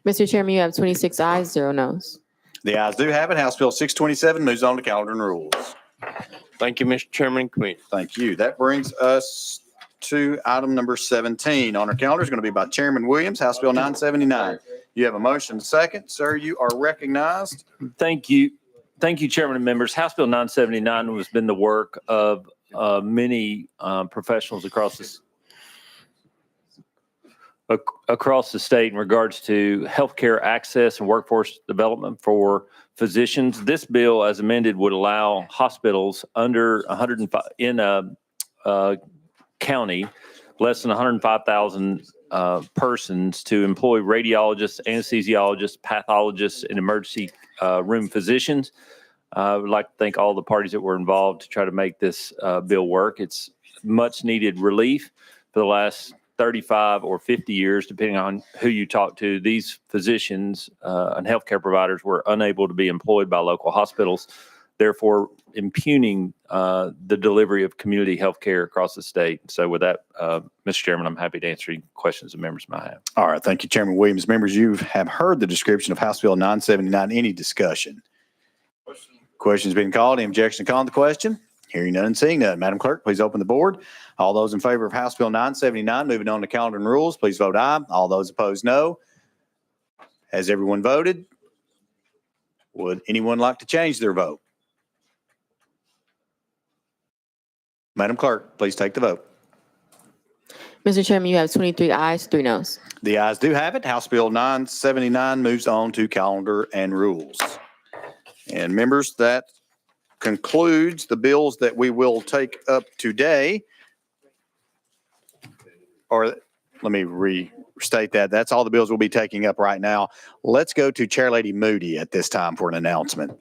Mr. Chairman, you have 26 ayes, 0 noes. The ayes do have it. House Bill 627 moves on to calendar and rules. Thank you, Mr. Chairman. Committee. Thank you. That brings us to item number 17 on our calendar. Is going to be by Chairman Williams, House Bill 979. You have a motion second. Sir, you are recognized. Thank you. Thank you, Chairman and members. House Bill 979 has been the work of many professionals across the state in regards to healthcare access and workforce development for physicians. This bill, as amended, would allow hospitals under 105 in a county less than 105,000 persons to employ radiologists, anesthesiologists, pathologists, and emergency room physicians. I would like to thank all the parties that were involved to try to make this bill work. It's much needed relief. For the last 35 or 50 years, depending on who you talk to, these physicians and healthcare providers were unable to be employed by local hospitals, therefore impugning the delivery of community health care across the state. So with that, Mr. Chairman, I'm happy to answer any questions the members might have. All right. Thank you, Chairman Williams. Members, you have heard the description of House Bill 979. Any discussion? Question's been called. Any objection to calling the question? Hearing none and seeing none. Madam Clerk, please open the board. All those in favor of House Bill 979, moving on to calendar and rules, please vote aye. All those opposed, no. Has everyone voted? Would anyone like to change their vote? Madam Clerk, please take the vote. Mr. Chairman, you have 23 ayes, 3 noes. The ayes do have it. House Bill 979 moves on to calendar and rules. And members, that concludes the bills that we will take up today. Or let me restate that. That's all the bills we'll be taking up right now. Let's go to Chair Lady Moody at this time for an announcement.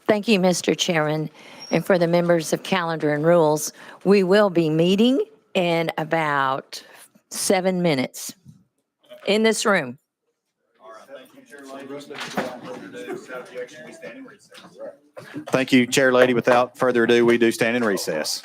Thank you, Mr. Chairman. And for the members of Calendar and Rules, we will be meeting in about 7 minutes in this room. Thank you, Chair Lady. Without further ado, we do stand in recess.